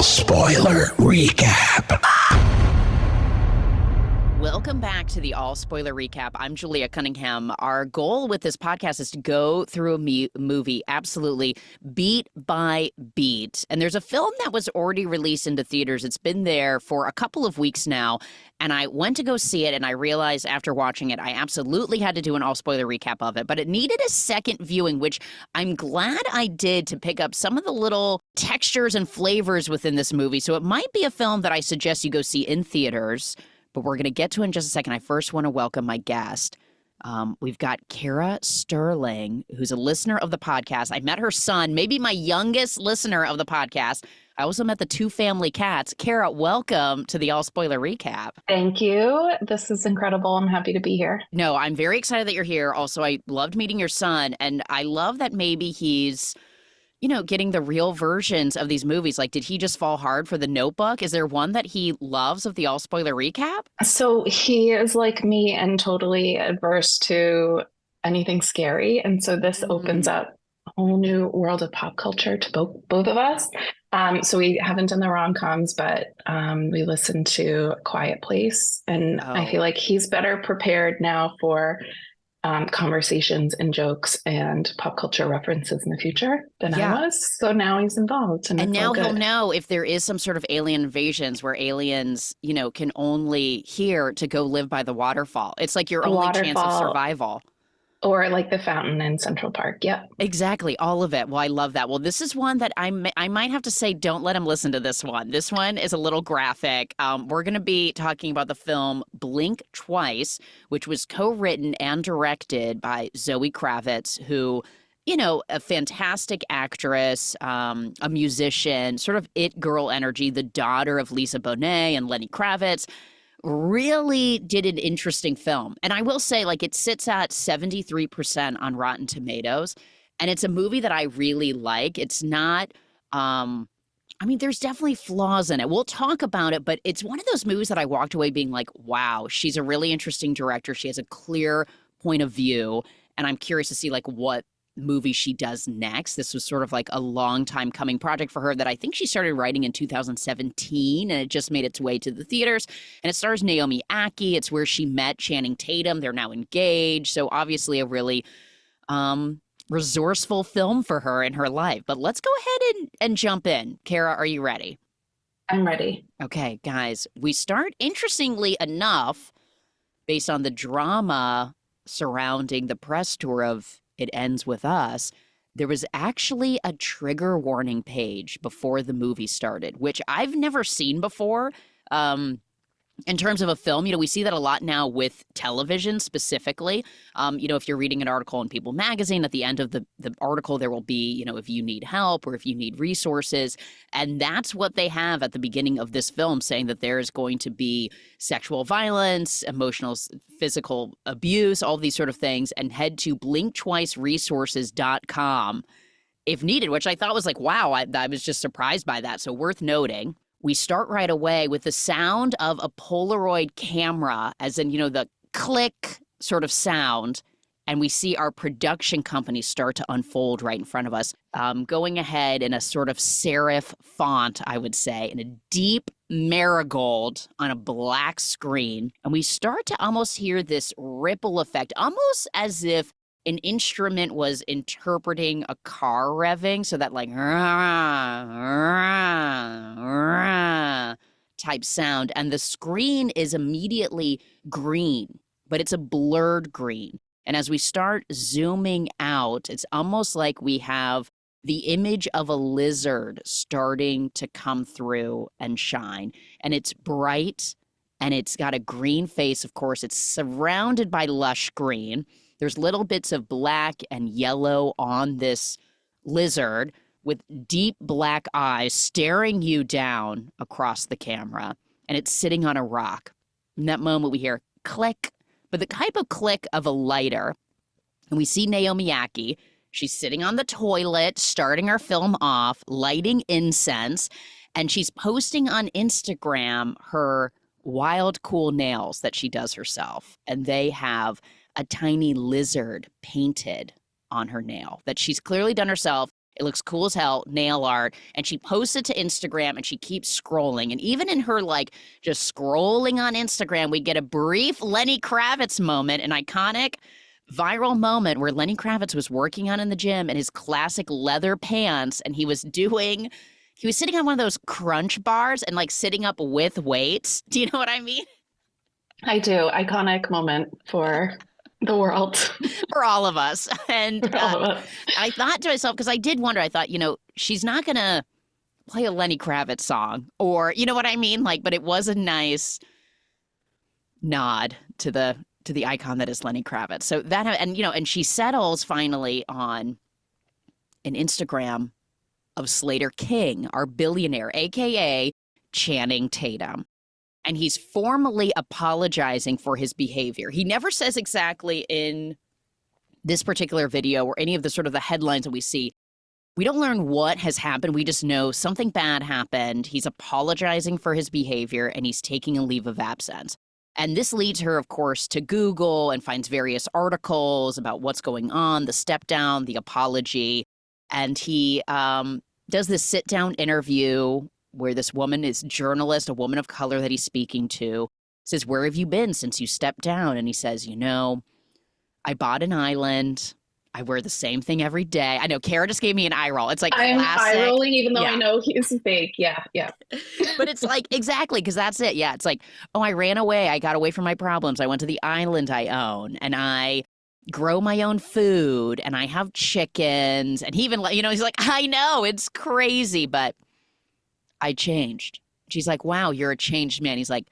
Spoiler Recap. Welcome back to the All Spoiler Recap. I'm Julia Cunningham. Our goal with this podcast is to go through a movie absolutely beat by beat. And there's a film that was already released into theaters. It's been there for a couple of weeks now. And I went to go see it, and I realized after watching it, I absolutely had to do an all spoiler recap of it. But it needed a second viewing, which I'm glad I did to pick up some of the little textures and flavors within this movie. So it might be a film that I suggest you go see in theaters. But we're going to get to it in just a second. I first want to welcome my guest. We've got Kara Stirling, who's a listener of the podcast. I met her son, maybe my youngest listener of the podcast. I also met the two family cats. Kara, welcome to the All Spoiler Recap. Thank you. This is incredible. I'm happy to be here. No, I'm very excited that you're here. Also, I loved meeting your son, and I love that maybe he's getting the real versions of these movies. Like, did he just fall hard for The Notebook? Is there one that he loves of the All Spoiler Recap? So he is like me and totally adverse to anything scary. And so this opens up a whole new world of pop culture to both of us. So we haven't done the rom-coms, but we listened to Quiet Place. And I feel like he's better prepared now for conversations and jokes and pop culture references in the future than I was. So now he's involved. And now he'll know if there is some sort of alien invasions where aliens, can only hear to go live by the waterfall. It's like your only chance of survival. Or like the fountain in Central Park. Yep. Exactly. All of it. Well, I love that. Well, this is one that I might have to say, don't let him listen to this one. This one is a little graphic. We're going to be talking about the film Blink Twice, which was co-written and directed by Zoe Kravitz, who, a fantastic actress, a musician, sort of it girl energy, the daughter of Lisa Bonet and Lenny Kravitz. Really did an interesting film. And I will say, it sits at 73% on Rotten Tomatoes. And it's a movie that I really like. It's not, there's definitely flaws in it. We'll talk about it, but it's one of those movies that I walked away being like, wow, she's a really interesting director. She has a clear point of view. And I'm curious to see what movie she does next. This was sort of like a long time coming project for her that I think she started writing in 2017, and it just made its way to the theaters. And it stars Naomi Ackie. It's where she met Channing Tatum. They're now engaged. So obviously a really resourceful film for her in her life. But let's go ahead and jump in. Kara, are you ready? I'm ready. Okay, guys, we start, interestingly enough, based on the drama surrounding the press tour of It Ends With Us, there was actually a trigger warning page before the movie started, which I've never seen before. In terms of a film, we see that a lot now with television specifically. If you're reading an article in People magazine, at the end of the article, there will be, if you need help or if you need resources. And that's what they have at the beginning of this film, saying that there is going to be sexual violence, emotional, physical abuse, all these sort of things. And head to blinktwiceresources.com if needed, which I thought was wow, I was just surprised by that. So worth noting. We start right away with the sound of a Polaroid camera, as in, the click sort of sound. And we see our production company start to unfold right in front of us, going ahead in a sort of serif font, I would say, in a deep marigold on a black screen. And we start to almost hear this ripple effect, almost as if an instrument was interpreting a car revving, so that type sound. And the screen is immediately green, but it's a blurred green. And as we start zooming out, it's almost like we have the image of a lizard starting to come through and shine. And it's bright, and it's got a green face, of course. It's surrounded by lush green. There's little bits of black and yellow on this lizard with deep black eyes staring you down across the camera. And it's sitting on a rock. In that moment, we hear click, but the type of click of a lighter. And we see Naomi Ackie. She's sitting on the toilet, starting her film off, lighting incense. And she's posting on Instagram her wild, cool nails that she does herself. And they have a tiny lizard painted on her nail that she's clearly done herself. It looks cool as hell, nail art. And she posts it to Instagram and she keeps scrolling. And even in her like just scrolling on Instagram, we get a brief Lenny Kravitz moment, an iconic viral moment where Lenny Kravitz was working out in the gym in his classic leather pants and he was sitting on one of those crunch bars and like sitting up with weights. Do you know what I mean? I do. Iconic moment for the world. For all of us. And For all of us. I thought to myself, because I did wonder, I thought, she's not going to play a Lenny Kravitz song or, you know what I mean? Like, but it was a nice nod to the icon that is Lenny Kravitz. So that, and she settles finally on an Instagram of Slater King, our billionaire, AKA Channing Tatum. And he's formally apologizing for his behavior. He never says exactly in this particular video or any of the sort of the headlines that we see. We don't learn what has happened. We just know something bad happened. He's apologizing for his behavior and he's taking a leave of absence. And this leads her, of course, to Google and finds various articles about what's going on, the step down, the apology. And he does this sit down interview where this woman is journalist, a woman of color that he's speaking to, says, "Where have you been since you stepped down?" And he says, "I bought an island. I wear the same thing every day." I know Kara just gave me an eye roll. It's like I'm classic. eye rolling even though Yeah. I know he's fake. Yeah. But it's like, exactly, because that's it. Yeah, it's like, oh, I ran away. I got away from my problems. I went to the island I own, and I grow my own food, and I have chickens. And he even, he's like, I know, it's crazy, but I changed. She's like, wow, you're a changed man. He's like,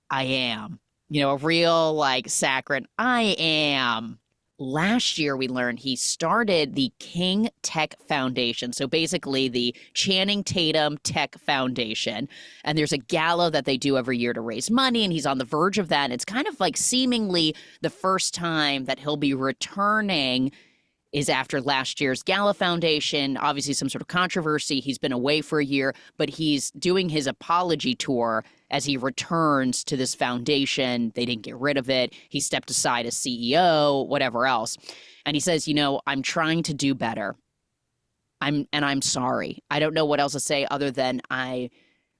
I am. A real like saccharine. I am. Last year, we learned he started the King Tech Foundation. So basically the Channing Tatum Tech Foundation. And there's a gala that they do every year to raise money. And he's on the verge of that. And it's kind of like seemingly the first time that he'll be returning is after last year's Gala Foundation. Obviously, some sort of controversy. He's been away for a year, but he's doing his apology tour as he returns to this foundation. They didn't get rid of it. He stepped aside as CEO, whatever else. And he says, I'm trying to do better. I'm sorry. I don't know what else to say other than I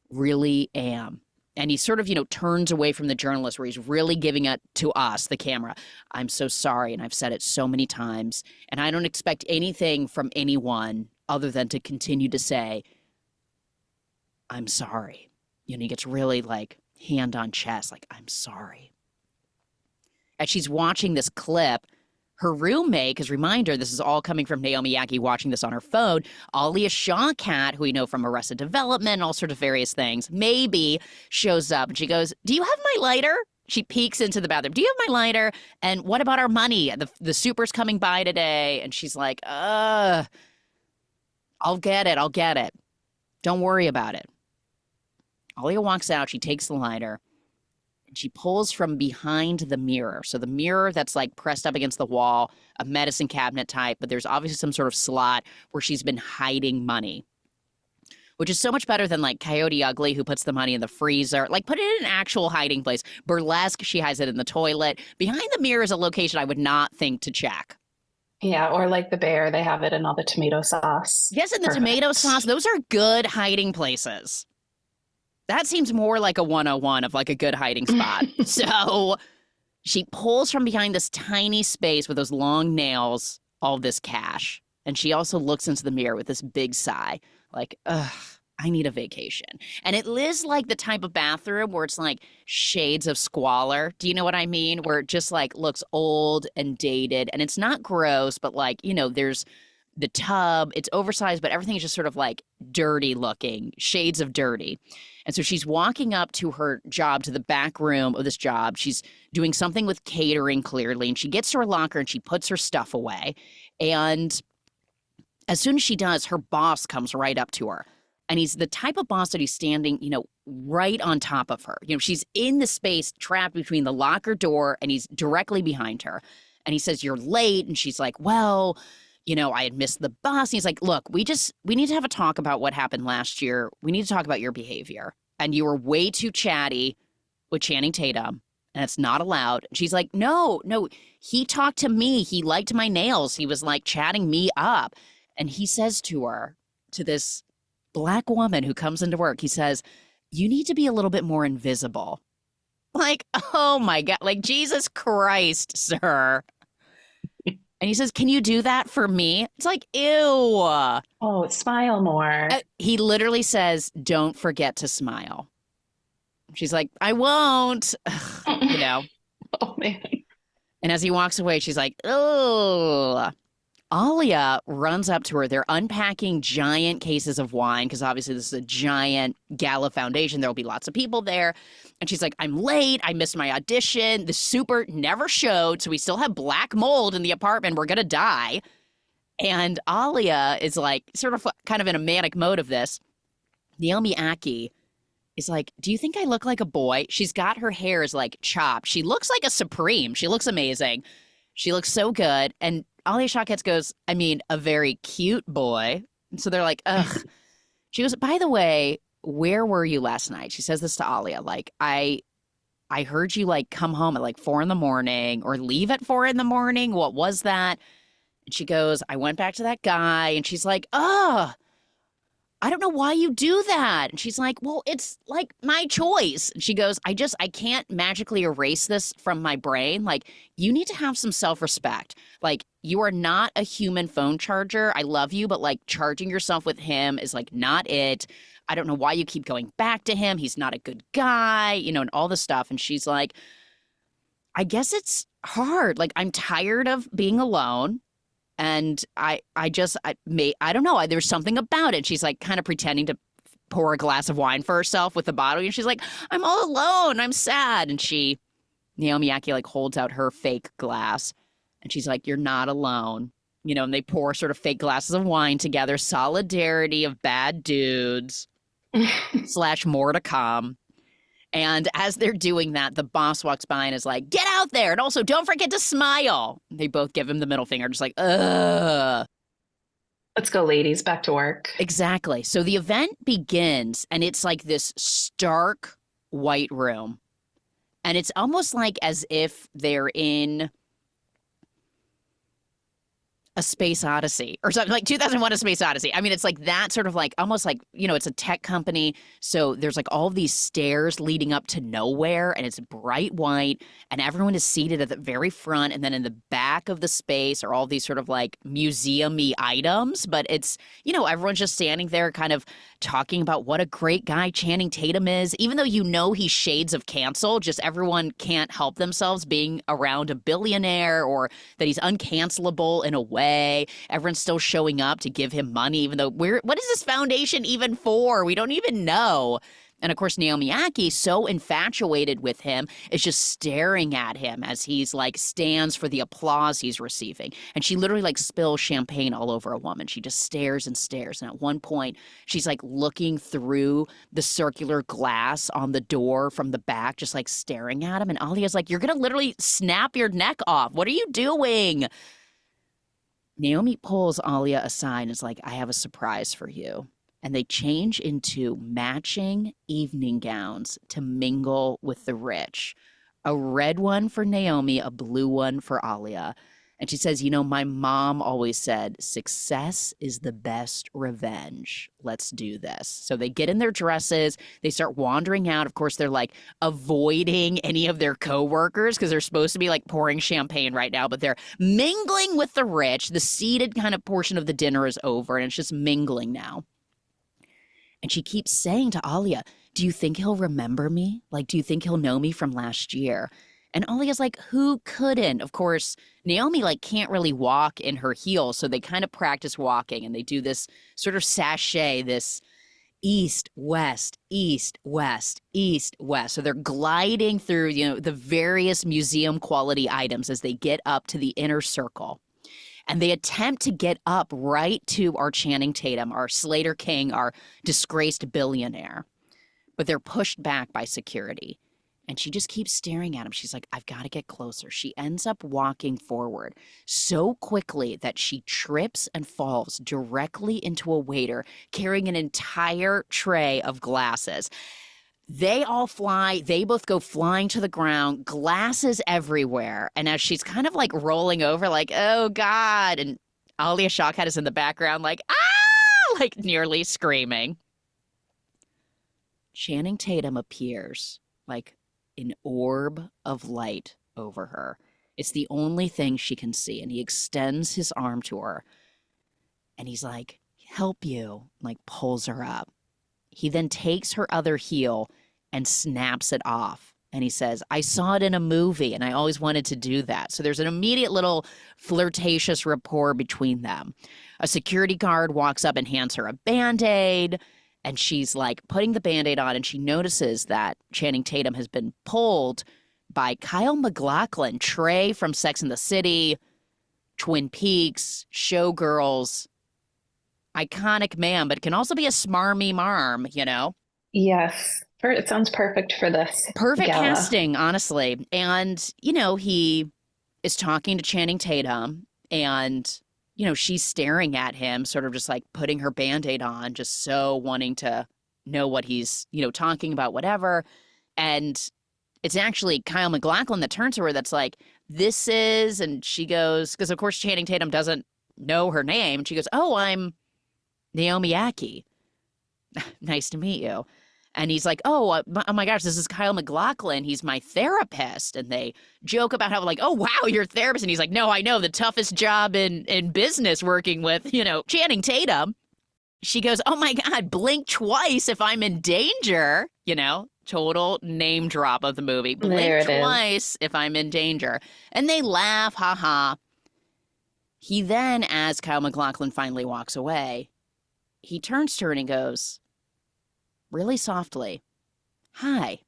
really am. And he sort of, turns away from the journalist where he's really giving it to us, the camera. I'm so sorry. And I've said it so many times. And I don't expect anything from anyone other than to continue to say, I'm sorry. He gets really like hand on chest, like, I'm sorry. As she's watching this clip, her roommate, because reminder, this is all coming from Naomi Ackie watching this on her phone, Alia Shawkat, who we know from Arrested Development and all sorts of various things, maybe shows up and she goes, do you have my lighter? She peeks into the bathroom. Do you have my lighter? And what about our money? The super's coming by today. And she's like, I'll get it. Don't worry about it. Alia walks out. She takes the lighter. And she pulls from behind the mirror. So the mirror that's like pressed up against the wall, a medicine cabinet type, but there's obviously some sort of slot where she's been hiding money, which is so much better than like Coyote Ugly, who puts the money in the freezer. Like, put it in an actual hiding place. Burlesque, she hides it in the toilet. Behind the mirror is a location I would not think to check. Yeah, or like the bear, they have it in all the tomato sauce. Yes, in the tomato sauce. Those are good hiding places. That seems more like a 101 of like a good hiding spot. So she pulls from behind this tiny space with those long nails, all this cash. And she also looks into the mirror with this big sigh, like, ugh, I need a vacation. And it is like the type of bathroom where it's like shades of squalor. Do you know what I mean? Where it just like looks old and dated. And it's not gross, but like, there's the tub, it's oversized, but everything is just sort of like dirty looking, shades of dirty. And so she's walking up to her job, to the back room of this job. She's doing something with catering, clearly. And she gets to her locker and she puts her stuff away. And as soon as she does, her boss comes right up to her. And he's the type of boss that he's standing, right on top of her. She's in the space trapped between the locker door and he's directly behind her. And he says, you're late. And she's like, well, I had missed the bus. And he's like, look, we need to have a talk about what happened last year. We need to talk about your behavior. And you were way too chatty with Channing Tatum, and it's not allowed. And she's like, no, he talked to me. He liked my nails. He was like chatting me up. And he says to her, to this Black woman who comes into work, he says, you need to be a little bit more invisible. Like, oh my God, like Jesus Christ, sir. And he says, can you do that for me? It's like, ew. Oh, smile more. He literally says, don't forget to smile. She's like, I won't, you know. Oh, man. And as he walks away, she's like, oh. Alia runs up to her. They're unpacking giant cases of wine because obviously this is a giant gala foundation. There'll be lots of people there. And she's like, I'm late. I missed my audition. The super never showed. So we still have black mold in the apartment. We're going to die. And Alia is like sort of kind of in a manic mode of this. Naomi Aki is like, do you think I look like a boy? She's got her hair is like chopped. She looks like a Supreme. She looks amazing. She looks so good. And Alia Shawketz goes, I mean, a very cute boy. And so they're like, ugh. She goes, by the way, where were you last night? She says this to Alia. Like, I heard you like come home at like 4 a.m. or leave at 4 a.m. What was that? And she goes, I went back to that guy. And she's like, ugh. I don't know why you do that. And she's like, well, it's like my choice. And she goes, I can't magically erase this from my brain. Like, you need to have some self-respect. Like, you are not a human phone charger. I love you, but like charging yourself with him is like not it. I don't know why you keep going back to him. He's not a good guy, you know, and all this stuff. And she's like, I guess it's hard. Like, I'm tired of being alone. And I don't know. There's something about it. She's like kind of pretending to pour a glass of wine for herself with the bottle. And she's like, I'm all alone. I'm sad. And Naomi Aki like holds out her fake glass. And she's like, you're not alone. You know, and they pour sort of fake glasses of wine together. Solidarity of bad dudes / more to come. And as they're doing that, the boss walks by and is like, get out there. And also, don't forget to smile. They both give him the middle finger, just like, ugh. Let's go, ladies, back to work. Exactly. So the event begins, and it's like this stark white room. And it's almost like as if they're in a Space Odyssey or something, like 2001 A Space Odyssey. I mean, it's like that sort of like almost like, you know, it's a tech company. So there's like all these stairs leading up to nowhere, and it's bright white, and everyone is seated at the very front. And then in the back of the space are all these sort of like museum-y items. But it's, you know, everyone's just standing there kind of talking about what a great guy Channing Tatum is, even though you know he's shades of cancel. Just everyone can't help themselves being around a billionaire, or that he's uncancelable in a way. Everyone's still showing up to give him money, even though what is this foundation even for? We don't even know. And of course, Naomi Aki, so infatuated with him, is just staring at him as he's like stands for the applause he's receiving. And she literally like spills champagne all over a woman. She just stares and stares. And at one point, she's like looking through the circular glass on the door from the back, just like staring at him. And Alia's like, you're going to literally snap your neck off. What are you doing? Naomi pulls Alia aside and is like, I have a surprise for you. And they change into matching evening gowns to mingle with the rich. A red one for Naomi, a blue one for Alia. And she says, you know, my mom always said, success is the best revenge. Let's do this. So they get in their dresses. They start wandering out. Of course, they're like avoiding any of their coworkers because they're supposed to be like pouring champagne right now, but they're mingling with the rich. The seated kind of portion of the dinner is over, and it's just mingling now. And she keeps saying to Alia, do you think he'll remember me? Like, do you think he'll know me from last year? And Alia's like, who couldn't? Of course, Naomi like can't really walk in her heels, so they kind of practice walking, and they do this sort of sachet, this east, west, east, west, east, west. So they're gliding through, you know, the various museum quality items as they get up to the inner circle. And they attempt to get up right to our Channing Tatum, our Slater King, our disgraced billionaire. But they're pushed back by security. And she just keeps staring at him. She's like, I've got to get closer. She ends up walking forward so quickly that she trips and falls directly into a waiter carrying an entire tray of glasses. They all fly. They both go flying to the ground, glasses everywhere. And as she's kind of like rolling over, like, oh, God. And Alia Shawkat is in the background like, ah, like nearly screaming. Channing Tatum appears like an orb of light over her. It's the only thing she can see. And he extends his arm to her. And he's like, help you, like pulls her up. He then takes her other heel and snaps it off. And he says, I saw it in a movie and I always wanted to do that. So there's an immediate little flirtatious rapport between them. A security guard walks up and hands her a Band-Aid. And she's like putting the Band-Aid on and she notices that Channing Tatum has been pulled by Kyle MacLachlan, Trey from Sex and the City, Twin Peaks, Showgirls. Iconic man, but can also be a smarmy marm, you know? Yes. It sounds perfect for this. Perfect gala. casting, honestly. And, you know, he is talking to Channing Tatum and, you know, she's staring at him, sort of just like putting her Band-Aid on, just so wanting to know what he's, you know, talking about, whatever. And it's actually Kyle MacLachlan that turns to her that's like, this is, and she goes, because of course Channing Tatum doesn't know her name. And she goes, oh, I'm Naomi Ackie. Nice to meet you. And he's like, oh my gosh, this is Kyle MacLachlan. He's my therapist. And they joke about how like, oh, wow, you're a therapist. And he's like, no, I know, the toughest job in business working with, you know, Channing Tatum. She goes, oh my God, blink twice if I'm in danger. You know, total name drop of the movie. Blink twice if I'm in danger. And they laugh, haha. He then, as Kyle MacLachlan finally walks away, he turns to her and he goes, really softly, hi.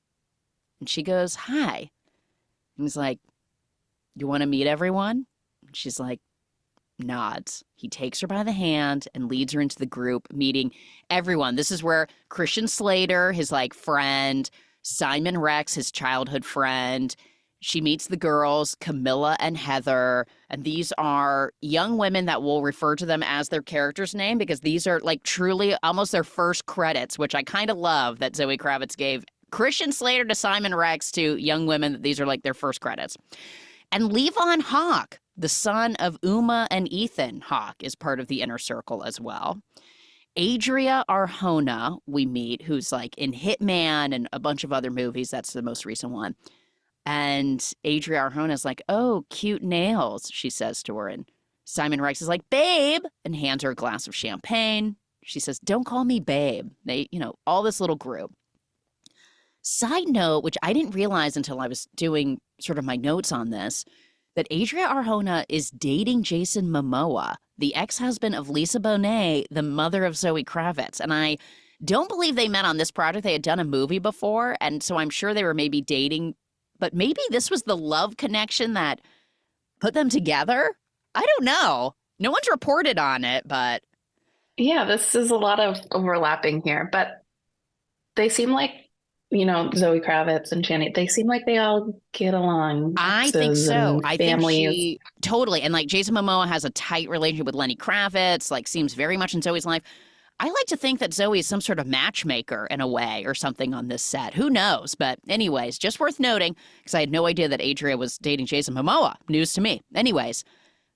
And she goes, hi. And he's like, you want to meet everyone? And she's like, nods. He takes her by the hand and leads her into the group, meeting everyone. This is where Christian Slater, his like friend, Simon Rex, his childhood friend. She meets the girls, Camilla and Heather, and these are young women that will refer to them as their character's name because these are like truly almost their first credits, which I kind of love that Zoe Kravitz gave Christian Slater to Simon Rex to young women. These are like their first credits. And Levon Hawke, the son of Uma and Ethan Hawke, is part of the inner circle as well. Adria Arjona, we meet, who's like in Hitman and a bunch of other movies. That's the most recent one. And Adria Arjona is like, oh, cute nails, she says to her. And Simon Rex is like, babe, and hands her a glass of champagne. She says, don't call me babe. They, you know, all this little group. Side note, which I didn't realize until I was doing sort of my notes on this, that Adria Arjona is dating Jason Momoa, the ex-husband of Lisa Bonet, the mother of Zoe Kravitz. And I don't believe they met on this project. They had done a movie before, and so I'm sure they were maybe dating. But maybe this was the love connection that put them together? I don't know. No one's reported on it, but... Yeah, this is a lot of overlapping here. But they seem like, you know, Zoe Kravitz and Channing, they seem like they all get along. I think so. I think she... Totally. And like Jason Momoa has a tight relationship with Lenny Kravitz, like seems very much in Zoe's life. I like to think that Zoe is some sort of matchmaker in a way or something on this set. Who knows? But anyways, just worth noting, because I had no idea that Adria was dating Jason Momoa. News to me. Anyways,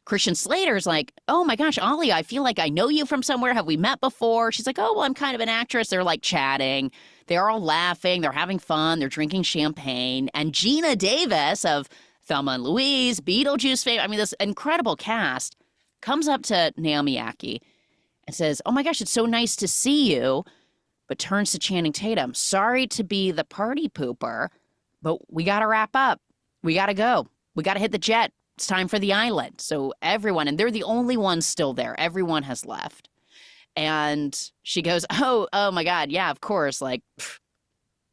Christian Slater's like, oh my gosh, Ollie, I feel like I know you from somewhere. Have we met before? She's like, oh, well, I'm kind of an actress. They're like chatting. They're all laughing. They're having fun. They're drinking champagne. And Gina Davis of Thelma and Louise, Beetlejuice fame, I mean, this incredible cast comes up to Naomi Ackie and says, oh my gosh, it's so nice to see you, but turns to Channing Tatum. Sorry to be the party pooper, but we got to wrap up. We got to go. We got to hit the jet. It's time for the island. So everyone, and they're the only ones still there. Everyone has left. And she goes, oh my God, yeah, of course. Like, pff,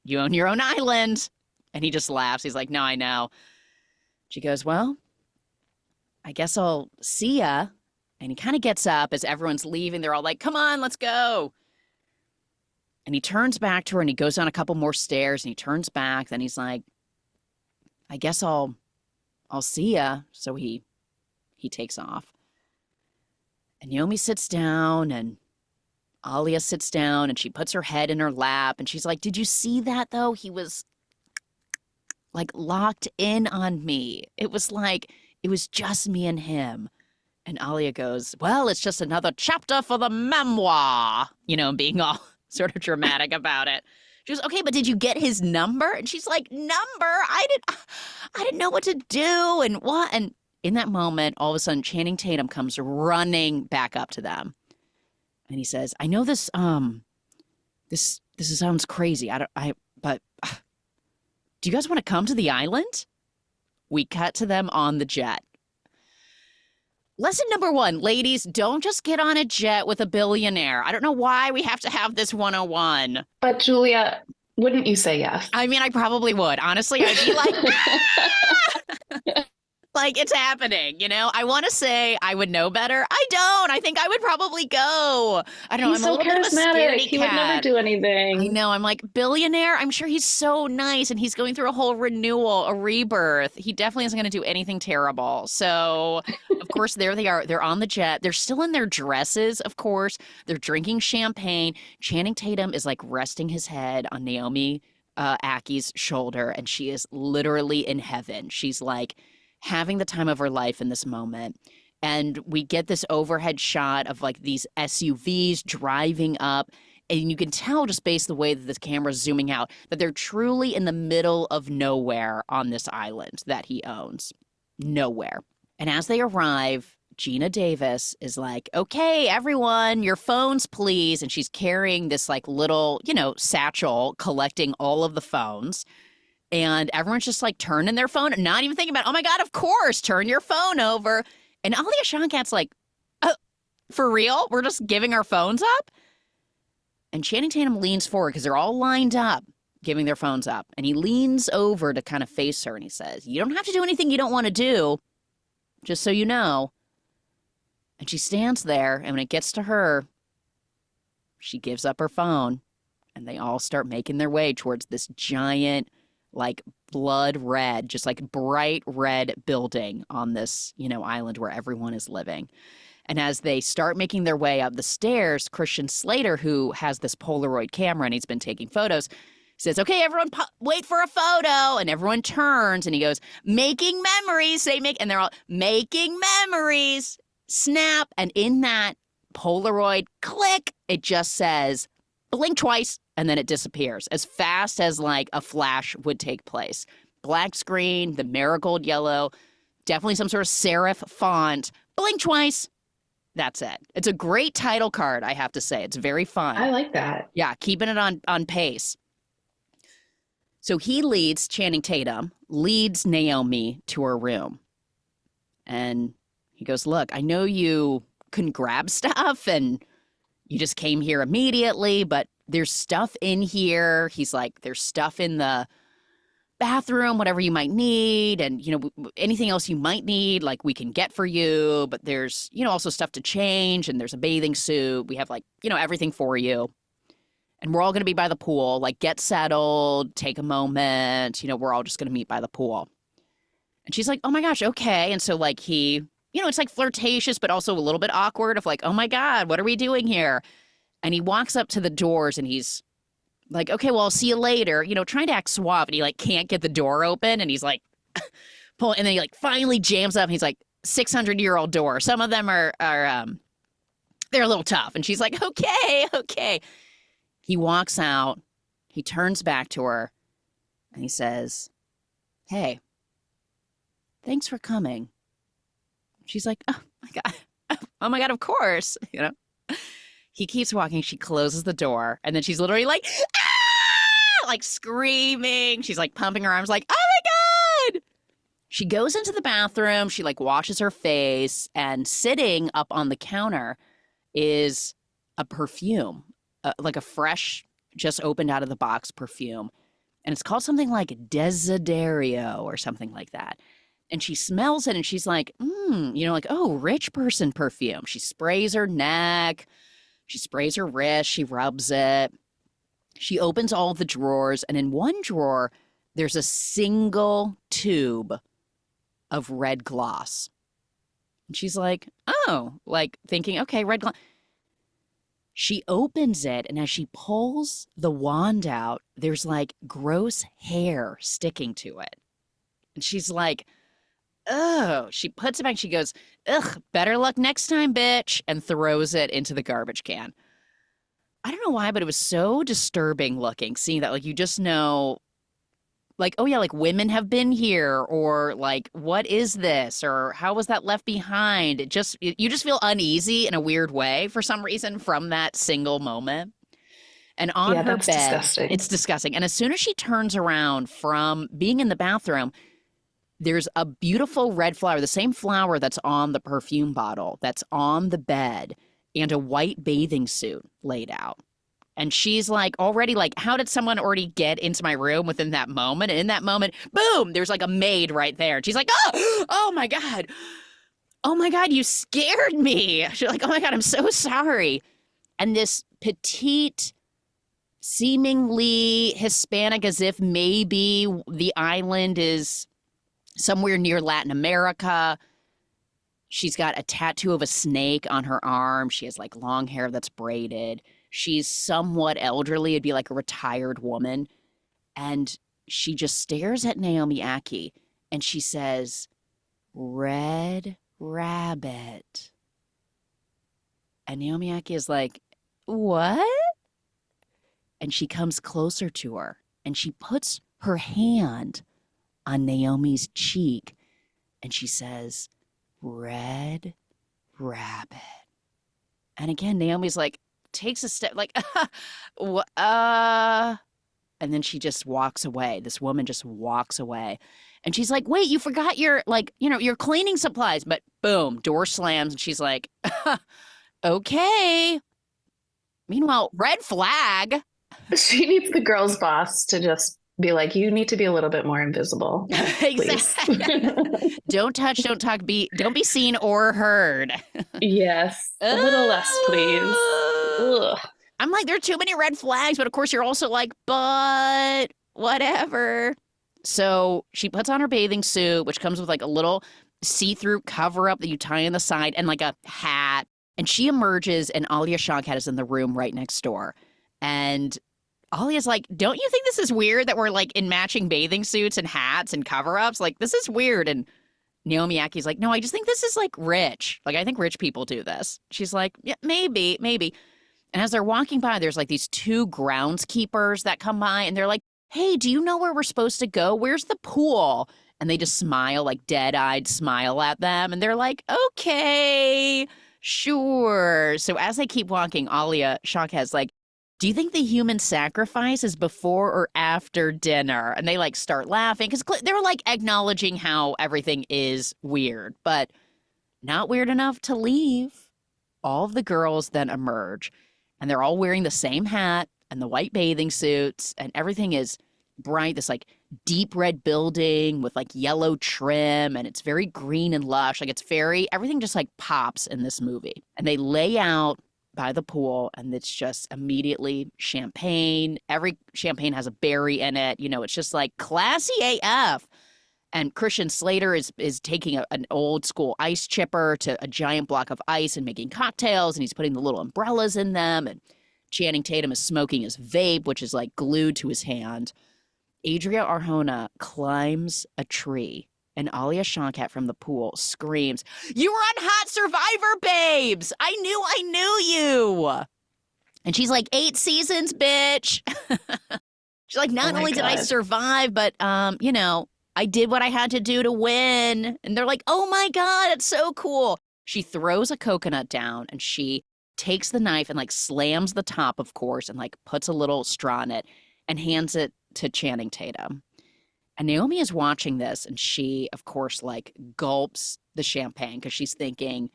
you own your own island. And he just laughs. He's like, no, I know. She goes, well, I guess I'll see ya. And he kind of gets up as everyone's leaving. They're all like, come on, let's go. And he turns back to her and he goes down a couple more stairs and he turns back. Then he's like, I guess I'll see ya. So he takes off. And Naomi sits down and Alia sits down and she puts her head in her lap. And she's like, did you see that though? He was like locked in on me. It was like, it was just me and him. And Alia goes, well, it's just another chapter for the memoir, being all sort of dramatic about it. She goes, okay, but did you get his number? And she's like, number? I didn't know what to do and what. And in that moment, all of a sudden, Channing Tatum comes running back up to them. And he says, I know this sounds crazy. But do you guys want to come to the island? We cut to them on the jet. Lesson number 1, ladies, don't just get on a jet with a billionaire. I don't know why we have to have this 101. But Julia, wouldn't you say yes? I mean, I probably would. Honestly, I'd be like, ah! Like it's happening, I want to say I would know better. I don't. I think I would probably go. I don't know. He's I'm a so little bit of a charismatic. scaredy He cat. would never do anything. I know. I'm like, billionaire? I'm sure he's so nice and he's going through a whole renewal, a rebirth. He definitely isn't going to do anything terrible. So, of course, there they are. They're on the jet. They're still in their dresses, of course. They're drinking champagne. Channing Tatum is like resting his head on Naomi Ackie's shoulder, and she is literally in heaven. She's like having the time of her life in this moment. And we get this overhead shot of like these SUVs driving up. And you can tell just based on the way that this camera's zooming out that they're truly in the middle of nowhere on this island that he owns. Nowhere. And as they arrive, Gina Davis is like, okay, everyone, your phones, please. And she's carrying this like little, satchel collecting all of the phones. And everyone's just like turning their phone, not even thinking about, oh my God, of course, turn your phone over. And Alia Shawkat's like, oh, for real? We're just giving our phones up? And Channing Tatum leans forward because they're all lined up, giving their phones up. And he leans over to kind of face her and he says, you don't have to do anything you don't want to do, just so you know. And she stands there, and when it gets to her, she gives up her phone. And they all start making their way towards this giant, like blood red, just like bright red building on this, island where everyone is living. And as they start making their way up the stairs, Christian Slater, who has this Polaroid camera and he's been taking photos, says, okay, everyone wait for a photo. And everyone turns and he goes, making memories. And they're all making memories. Snap. And in that Polaroid click, it just says, blink twice. And then it disappears as fast as like a flash would take place. Black screen, the marigold yellow, definitely some sort of serif font. Blink twice. That's it. It's a great title card, I have to say. It's very fun. I like that. Yeah, keeping it on pace. So Channing Tatum leads Naomi to her room. And he goes, look, I know you couldn't grab stuff and you just came here immediately, but there's stuff in here. He's like, there's stuff in the bathroom, whatever you might need. And, anything else you might need, like we can get for you. But there's, also stuff to change. And there's a bathing suit. We have like, everything for you. And we're all going to be by the pool. Like get settled, take a moment. We're all just going to meet by the pool. And she's like, oh my gosh, okay. And so like he, it's like flirtatious, but also a little bit awkward of like, oh my God, what are we doing here? And he walks up to the doors and he's like, okay, well, I'll see you later, trying to act suave. And he like can't get the door open. And he's like, pull. And then he like finally jams up. And he's like 600-year-old door. Some of them are they're a little tough. And she's like, okay. He walks out. He turns back to her and he says, hey, thanks for coming. She's like, oh my God, of course, He keeps walking. She closes the door. And then she's literally like, ah! Like screaming. She's like pumping her arms like, oh my God. She goes into the bathroom. She like washes her face. And sitting up on the counter is a perfume, like a fresh, just opened out of the box perfume. And it's called something like Desiderio or something like that. And she smells it and she's like, like, oh, rich person perfume. She sprays her neck. She sprays her wrist. She rubs it. She opens all the drawers. And in one drawer, there's a single tube of red gloss. And she's like, oh, like thinking, okay, red gloss. She opens it. And as she pulls the wand out, there's like gross hair sticking to it. And she's like, oh, she puts it back. She goes, ugh, better luck next time, bitch, and throws it into the garbage can. I don't know why, but it was so disturbing looking, seeing that. Like, you just know, like, oh yeah, like women have been here, or like, what is this? Or how was that left behind? You just feel uneasy in a weird way for some reason from that single moment. And on Yeah, her that's bed, disgusting. it's disgusting. And as soon as she turns around from being in the bathroom, there's a beautiful red flower, the same flower that's on the perfume bottle, that's on the bed, and a white bathing suit laid out. And she's like, already like, how did someone already get into my room within that moment? And in that moment, boom, there's like a maid right there. And she's like, oh my God. Oh my God, you scared me. She's like, oh my God, I'm so sorry. And this petite, seemingly Hispanic, as if maybe the island is somewhere near Latin America. She's got a tattoo of a snake on her arm. She has like long hair that's braided. She's somewhat elderly. It'd be like a retired woman. And she just stares at Naomi Ackie and she says, Red Rabbit. And Naomi Ackie is like, what? And she comes closer to her and she puts her hand on Naomi's cheek and she says, Red Rabbit. And again, Naomi's like, takes a step, like, and then she just walks away. This woman just walks away. And she's like, wait, you forgot your, like, your cleaning supplies. But boom, door slams. And she's like, okay. Meanwhile, red flag. She needs the girl's boss to just be like, you need to be a little bit more invisible. Exactly. Don't touch, don't talk, don't be seen or heard. Yes. A little less, please. Ugh. I'm like, there are too many red flags, but of course you're also like, but whatever. So she puts on her bathing suit, which comes with like a little see-through cover-up that you tie on the side and like a hat. And she emerges and Alia Shawkat is in the room right next door. And Alia's like, don't you think this is weird that we're like in matching bathing suits and hats and cover-ups? Like, this is weird. And Naomi Akkie's like, no, I just think this is like rich. Like, I think rich people do this. She's like, yeah, maybe. And as they're walking by, there's like these two groundskeepers that come by and they're like, hey, do you know where we're supposed to go? Where's the pool? And they just smile, like dead-eyed smile at them. And they're like, okay, sure. So as they keep walking, Alia Shawkat's like, do you think the human sacrifice is before or after dinner? And they like start laughing because they're like acknowledging how everything is weird, but not weird enough to leave. All of the girls then emerge and they're all wearing the same hat and the white bathing suits and everything is bright. This like deep red building with like yellow trim and it's very green and lush. Like everything just like pops in this movie. And they lay out by the pool and it's just immediately champagne. Every champagne has a berry in it. It's just like classy AF. And Christian Slater is taking an old school ice chipper to a giant block of ice and making cocktails and he's putting the little umbrellas in them. And Channing Tatum is smoking his vape, which is like glued to his hand. Adria Arjona climbs a tree and Alia Shawkat from the pool screams, you were on Hot Survivor, babes! I knew you! And she's like, 8 seasons, bitch! She's like, not only did I survive, but, I did what I had to do to win. And they're like, oh my God, it's so cool. She throws a coconut down and she takes the knife and like slams the top, of course, and like puts a little straw in it and hands it to Channing Tatum. And Naomi is watching this and she, of course, like gulps the champagne because she's thinking,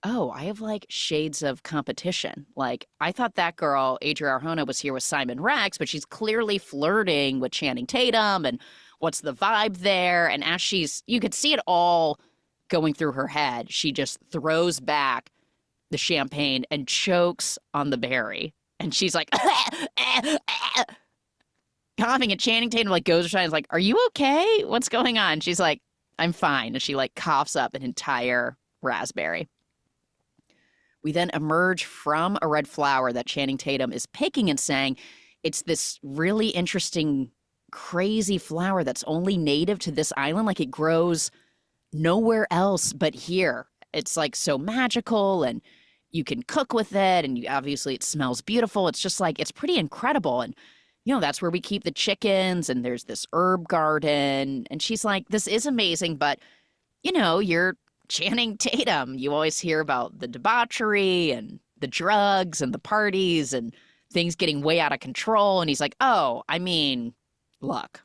oh, I have like shades of competition. Like I thought that girl, Adria Arjona, was here with Simon Rex, but she's clearly flirting with Channing Tatum and what's the vibe there? And as you could see it all going through her head, she just throws back the champagne and chokes on the berry. And she's like, coughing, and Channing Tatum like goes to her and is like, are you okay? What's going on? She's like, I'm fine. And she like coughs up an entire raspberry. We then emerge from a red flower that Channing Tatum is picking and saying, it's this really interesting, crazy flower that's only native to this island. Like it grows nowhere else but here. It's like so magical and you can cook with it and you obviously it smells beautiful. It's just like it's pretty incredible. And that's where we keep the chickens and there's this herb garden. And she's like, this is amazing, but you're Channing Tatum. You always hear about the debauchery and the drugs and the parties and things getting way out of control. And he's like, oh, I mean, look,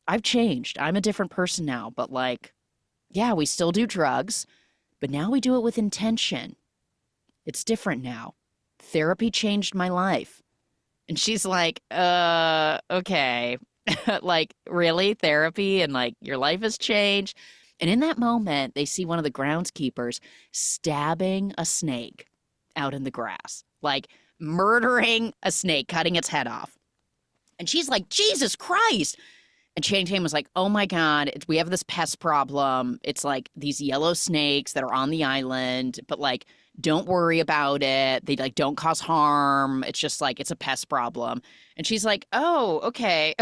I've changed. I'm a different person now. But like, yeah, we still do drugs, but now we do it with intention. It's different now. Therapy changed my life. And she's like, okay. Like, really? Therapy? And like, your life has changed? And in that moment, they see one of the groundskeepers stabbing a snake out in the grass, like murdering a snake, cutting its head off. And she's like, Jesus Christ. And Channing Tatum was like, oh my God, we have this pest problem. It's like these yellow snakes that are on the island, but like, don't worry about it. They like don't cause harm. It's just like, it's a pest problem. And she's like, oh, okay.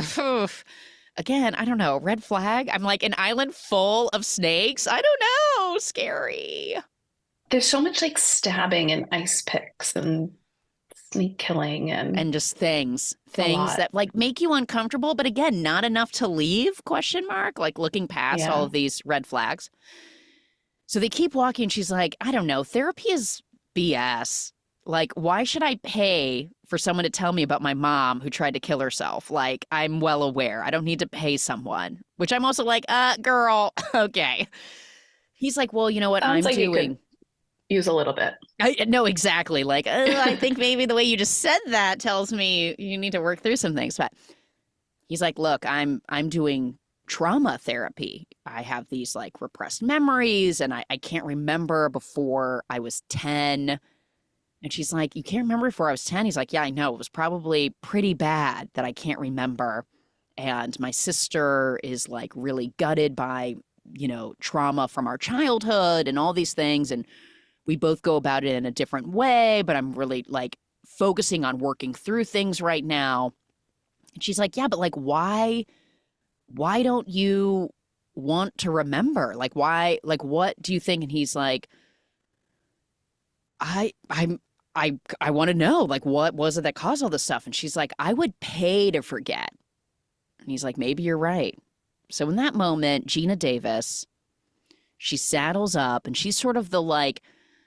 Again, I don't know, red flag. I'm like, an island full of snakes? I don't know. Scary. There's so much like stabbing and ice picks and snake killing and just things that like make you uncomfortable, but again, not enough to leave, ? Like looking past all of these red flags. So they keep walking. She's like, I don't know, therapy is BS. Like, why should I pay for someone to tell me about my mom who tried to kill herself? Like, I'm well aware. I don't need to pay someone, which I'm also like, girl, okay. He's like, well, you know what Sounds I'm like you doing? could use a little bit. No, exactly. Like, I think maybe the way you just said that tells me you need to work through some things. But he's like, look, I'm doing trauma therapy. I have these like repressed memories and I can't remember before I was 10. And she's like, you can't remember before I was 10? He's like, yeah, I know. It was probably pretty bad that I can't remember. And my sister is like really gutted by, trauma from our childhood and all these things. And we both go about it in a different way, but I'm really like focusing on working through things right now. And she's like, yeah, but like, why don't you want to remember? Like, why, like, what do you think? And he's like, I want to know, like, what was it that caused all this stuff? And she's like, I would pay to forget. And he's like, maybe you're right. So in that moment, Gina Davis, she saddles up and she's sort of the like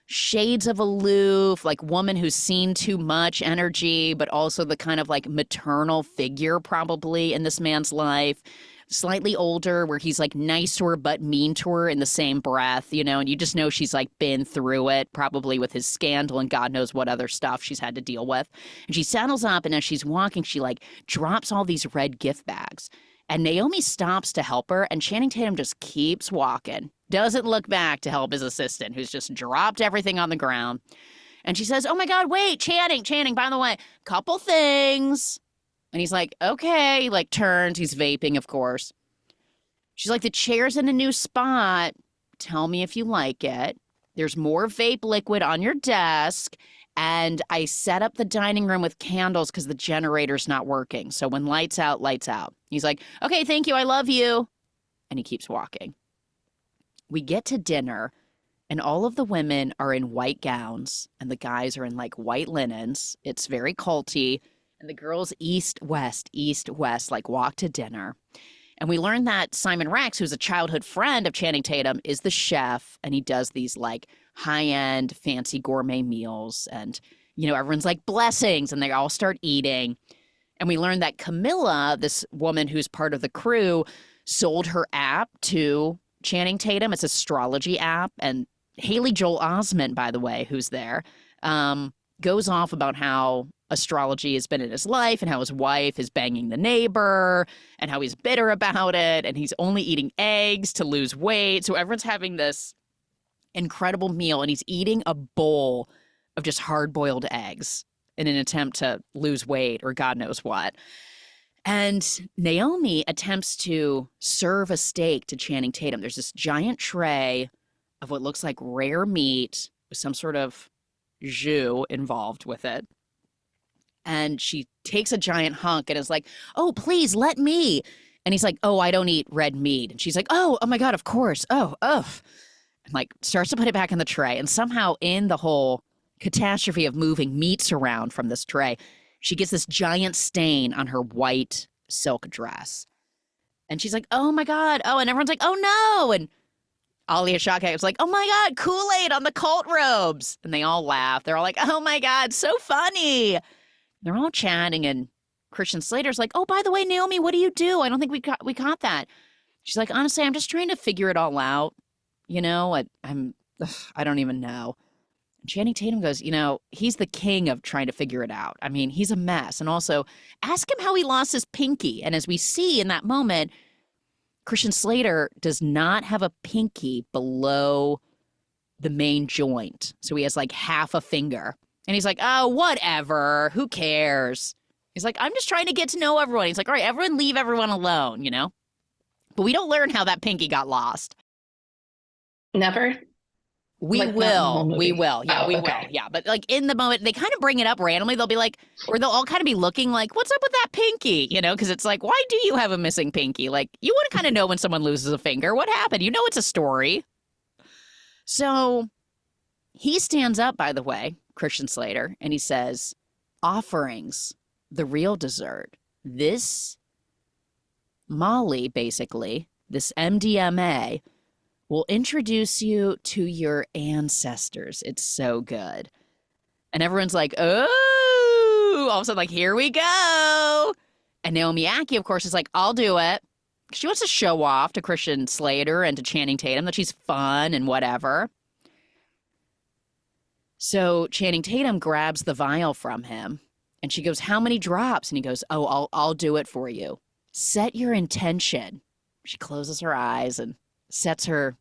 shades of aloof, like woman who's seen too much energy, but also the kind of like maternal figure probably in this man's life. Slightly older, where he's like nice to her but mean to her in the same breath, and you just know she's like been through it, probably with his scandal and God knows what other stuff she's had to deal with. And she saddles up, and as she's walking, she like drops all these red gift bags. And Naomi stops to help her, and Channing Tatum just keeps walking, doesn't look back to help his assistant, who's just dropped everything on the ground. And she says, oh my God, wait, Channing, by the way, couple things. And he's like, okay, he like turns, he's vaping, of course. She's like, the chair's in a new spot. Tell me if you like it. There's more vape liquid on your desk. And I set up the dining room with candles because the generator's not working. So when lights out, lights out. He's like, okay, thank you. I love you. And he keeps walking. We get to dinner and all of the women are in white gowns and the guys are in like white linens. It's very culty. And the girls east, west, like walk to dinner. And we learn that Simon Rex, who's a childhood friend of Channing Tatum, is the chef. And he does these like high-end fancy gourmet meals. And, everyone's like blessings and they all start eating. And we learn that Camilla, this woman who's part of the crew, sold her app to Channing Tatum. It's an astrology app. And Haley Joel Osment, by the way, who's there, goes off about how astrology has been in his life and how his wife is banging the neighbor and how he's bitter about it and he's only eating eggs to lose weight. So everyone's having this incredible meal and he's eating a bowl of just hard-boiled eggs in an attempt to lose weight or God knows what. And Naomi attempts to serve a steak to Channing Tatum. There's this giant tray of what looks like rare meat with some sort of jus involved with it. And she takes a giant hunk and is like, oh, please let me. And he's like, oh, I don't eat red meat. And she's like, oh my God, of course. Oh. And like starts to put it back in the tray. And somehow in the whole catastrophe of moving meats around from this tray, she gets this giant stain on her white silk dress. And she's like, oh my God. Oh, and everyone's like, oh no. And Alia Shawkat was like, oh my God, Kool-Aid on the cult robes. And they all laugh. They're all like, oh my God, so funny. They're all chatting, and Christian Slater's like, oh, by the way, Naomi, what do you do? I don't think we caught that. She's like, honestly, I'm just trying to figure it all out. You know, I don't even know. And Channing Tatum goes, you know, he's the king of trying to figure it out. I mean, he's a mess. And also ask him how he lost his pinky. And as we see in that moment, Christian Slater does not have a pinky below the main joint. So he has like half a finger. And he's like, oh, whatever. Who cares? He's like, I'm just trying to get to know everyone. He's like, all right, everyone leave everyone alone, you know? But we don't learn how that pinky got lost. Never? We Like, will. not in the We movie. will. Yeah, Oh, we okay. will. Yeah. But like in the moment, they kind of bring it up randomly. They'll be like, or they'll all kind of be looking like, what's up with that pinky? You know, because it's like, why do you have a missing pinky? Like, you want to kind of know when someone loses a finger. What happened? You know, it's a story. So he stands up, by the way, Christian Slater, and he says, offerings, the real dessert. This Molly, basically, this MDMA, will introduce you to your ancestors. It's so good. And everyone's like, oh, all of a sudden, like, here we go. And Naomi Ackie, of course, is like, I'll do it. She wants to show off to Christian Slater and to Channing Tatum that she's fun and whatever. So Channing Tatum grabs the vial from him and she goes, how many drops? And he goes, oh, I'll do it for you. Set your intention. She closes her eyes and sets her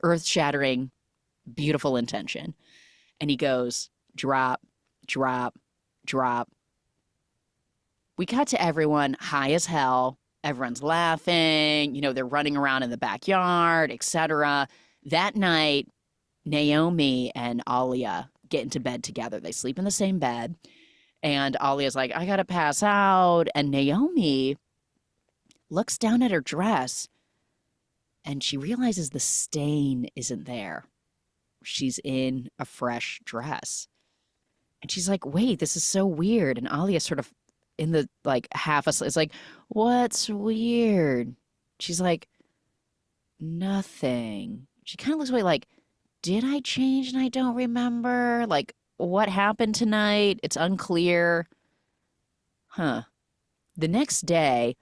earth-shattering, beautiful intention. And he goes, drop, drop, drop. We cut to everyone high as hell. Everyone's laughing. You know, they're running around in the backyard, etc. That night, Naomi and Alia get into bed together. They sleep in the same bed. And Alia's like, I got to pass out. And Naomi looks down at her dress and she realizes the stain isn't there. She's in a fresh dress. And she's like, wait, this is so weird. And Alia's sort of in the like half asleep. It's like, what's weird? She's like, nothing. She kind of looks away like, did I change and I don't remember? Like, what happened tonight? It's unclear. Huh. The next day,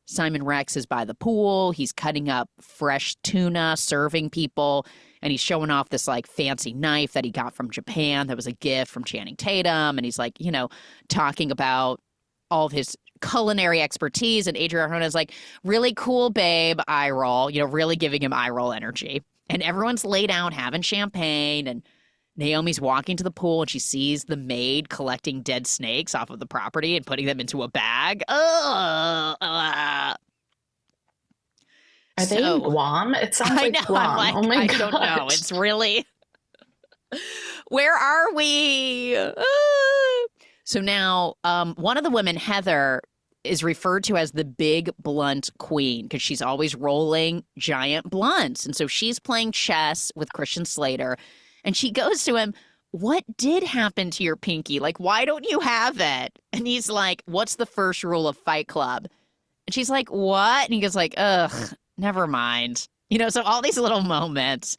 Simon Rex is by the pool. He's cutting up fresh tuna, serving people, and he's showing off this like fancy knife that he got from Japan. That was a gift from Channing Tatum. And he's like, you know, talking about all of his culinary expertise. And Adria Arjona's like, really cool, babe, eye roll, you know, really giving him eye roll energy. And everyone's laid out having champagne, and Naomi's walking to the pool and she sees the maid collecting dead snakes off of the property and putting them into a bag. Are they in Guam? It sounds I like know, Guam. I'm like, oh my I God. don't know. It's really, where are we? So now one of the women, Heather, is referred to as the big blunt queen because she's always rolling giant blunts. And so she's playing chess with Christian Slater. And she goes to him, what did happen to your pinky? Like, why don't you have it? And he's like, what's the first rule of Fight Club? And she's like, what? And he goes like, ugh, never mind. You know, so all these little moments.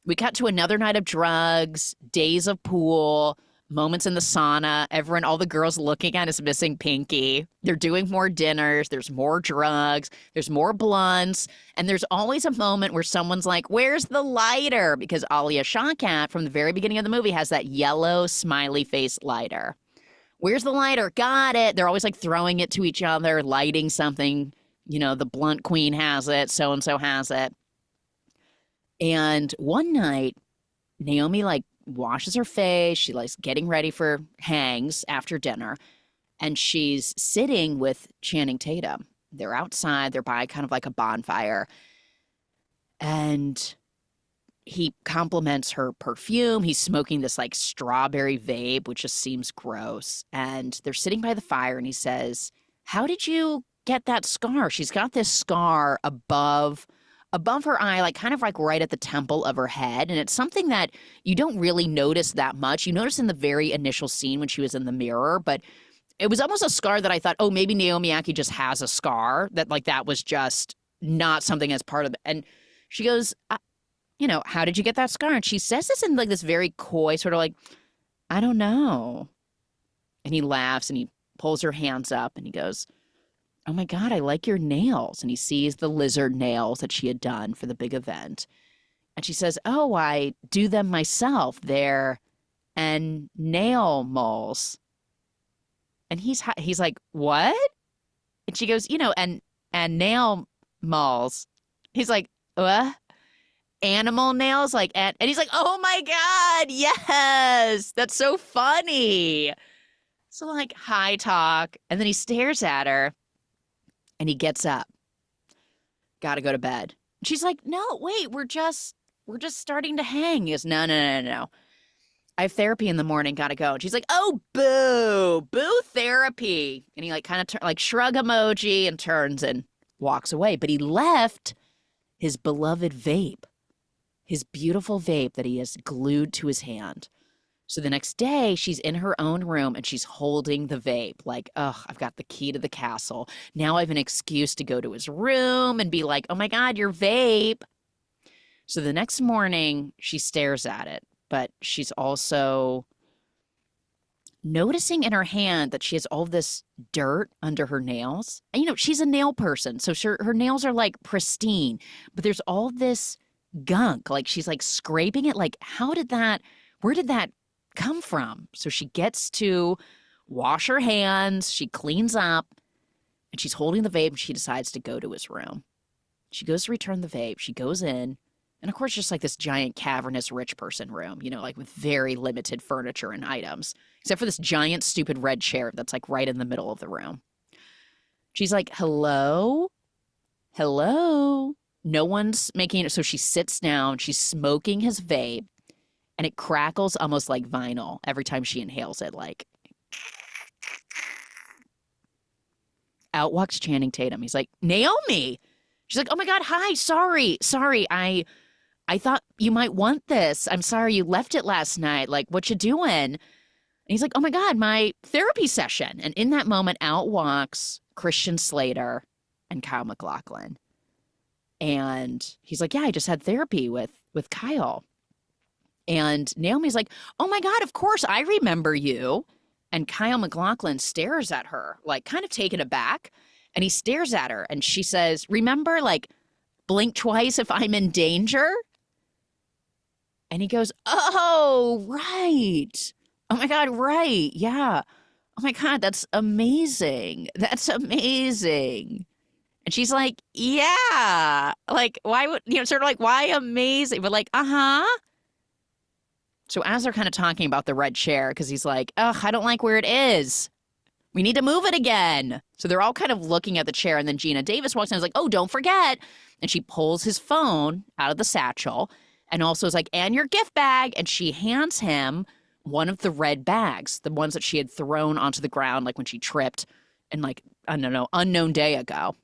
We cut to another night of drugs, days of pool, moments in the sauna, everyone, all the girls looking at his missing pinky. They're doing more dinners. There's more drugs. There's more blunts. And there's always a moment where someone's like, where's the lighter? Because Alia Shawkat from the very beginning of the movie has that yellow smiley face lighter. Where's the lighter? Got it. They're always like throwing it to each other, lighting something. You know, the blunt queen has it. So-and-so has it. And one night, Naomi like washes her face. She likes getting ready for hangs after dinner. And she's sitting with Channing Tatum. They're outside. They're by kind of like a bonfire. And he compliments her perfume. He's smoking this like strawberry vape, which just seems gross. And they're sitting by the fire and he says, how did you get that scar? She's got this scar above her eye, like kind of like right at the temple of her head. And it's something that you don't really notice that much. You notice in the very initial scene when she was in the mirror, but it was almost a scar that I thought, oh, maybe Naomi Ackie just has a scar, that like that was just not something as part of it. And she goes, how did you get that scar? And she says this in like this very coy sort of like, I don't know. And he laughs and he pulls her hands up and he goes, oh my God, I like your nails. And he sees the lizard nails that she had done for the big event. And she says, oh, I do them myself. They're nail moles. And he's like, what? And she goes, and nail moles. He's like, what? Animal nails? Like, and he's like, oh my God, yes. That's so funny. So like high talk. And then he stares at her. And he gets up. Got to go to bed. She's like, no, wait, we're just starting to hang. He goes, no. I have therapy in the morning. Got to go. And she's like, oh, boo therapy. And he like kind of like shrug emoji and turns and walks away. But he left his beloved vape, his beautiful vape that he has glued to his hand. So the next day, she's in her own room and she's holding the vape like, I've got the key to the castle. Now I have an excuse to go to his room and be like, oh my God, your vape. So the next morning, she stares at it, but she's also noticing in her hand that she has all this dirt under her nails. And, she's a nail person, so her nails are like pristine, but there's all this gunk. Like she's like scraping it. Like, where did that come from? So she gets to wash her hands, she cleans up, and she's holding the vape, and she decides to go to his room. She goes to return the vape, she goes in, and of course just like this giant cavernous rich person room, like with very limited furniture and items, except for this giant stupid red chair that's like right in the middle of the room. She's like, hello? No one's making it. So she sits down, she's smoking his vape, and it crackles almost like vinyl every time she inhales it. Like, out walks Channing Tatum. He's like, Naomi. She's like, oh my God, hi, sorry. I thought you might want this. I'm sorry you left it last night. Like, what you doing? And he's like, oh my God, my therapy session. And in that moment, out walks Christian Slater and Kyle MacLachlan. And he's like, yeah, I just had therapy with Kyle. And Naomi's like, oh my God, of course, I remember you. And Kyle MacLachlan stares at her, like kind of taken aback. And he stares at her and she says, remember, like, blink twice if I'm in danger? And he goes, oh, right. Oh my God, right. Yeah. Oh my God, that's amazing. That's amazing. And she's like, yeah. Like, why would, sort of like, why amazing? But like, uh-huh. So as they're kind of talking about the red chair, because he's like, I don't like where it is. We need to move it again. So they're all kind of looking at the chair. And then Gina Davis walks in and is like, oh, don't forget. And she pulls his phone out of the satchel and also is like, and your gift bag. And she hands him one of the red bags, the ones that she had thrown onto the ground, like when she tripped and like, I don't know, unknown day ago.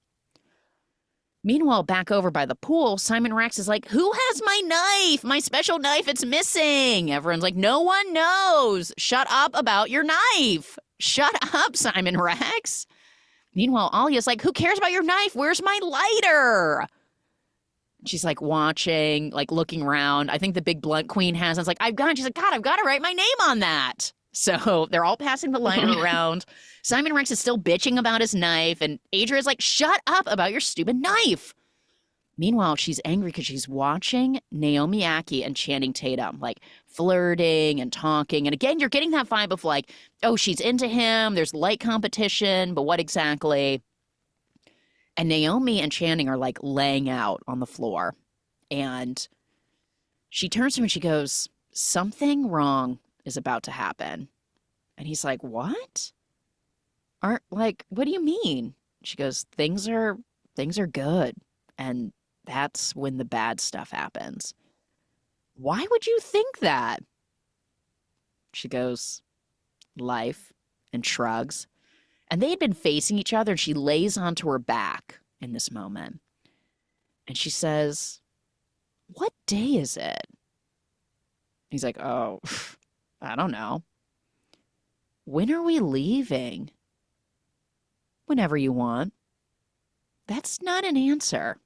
Meanwhile, back over by the pool, Simon Rex is like, who has my knife? My special knife, it's missing. Everyone's like, no one knows. Shut up about your knife. Shut up, Simon Rex. Meanwhile, Alia's like, who cares about your knife? Where's my lighter? She's like watching, like looking around. I think the big blunt queen has. And it's like, she's like, God, I've got to write my name on that. So they're all passing the lighter around. Simon Rex is still bitching about his knife. And Adria's like, shut up about your stupid knife. Meanwhile, she's angry because she's watching Naomi Ackie and Channing Tatum, like flirting and talking. And again, you're getting that vibe of like, oh, she's into him. There's light competition, but what exactly? And Naomi and Channing are like laying out on the floor. And she turns to him and she goes, something wrong is about to happen. And he's like, what? What do you mean? She goes, things are good. And that's when the bad stuff happens. Why would you think that? She goes, life, and shrugs. And they had been facing each other, and she lays onto her back in this moment. And she says, "What day is it?" He's like, "Oh, I don't know." "When are we leaving?" "Whenever you want." That's not an answer.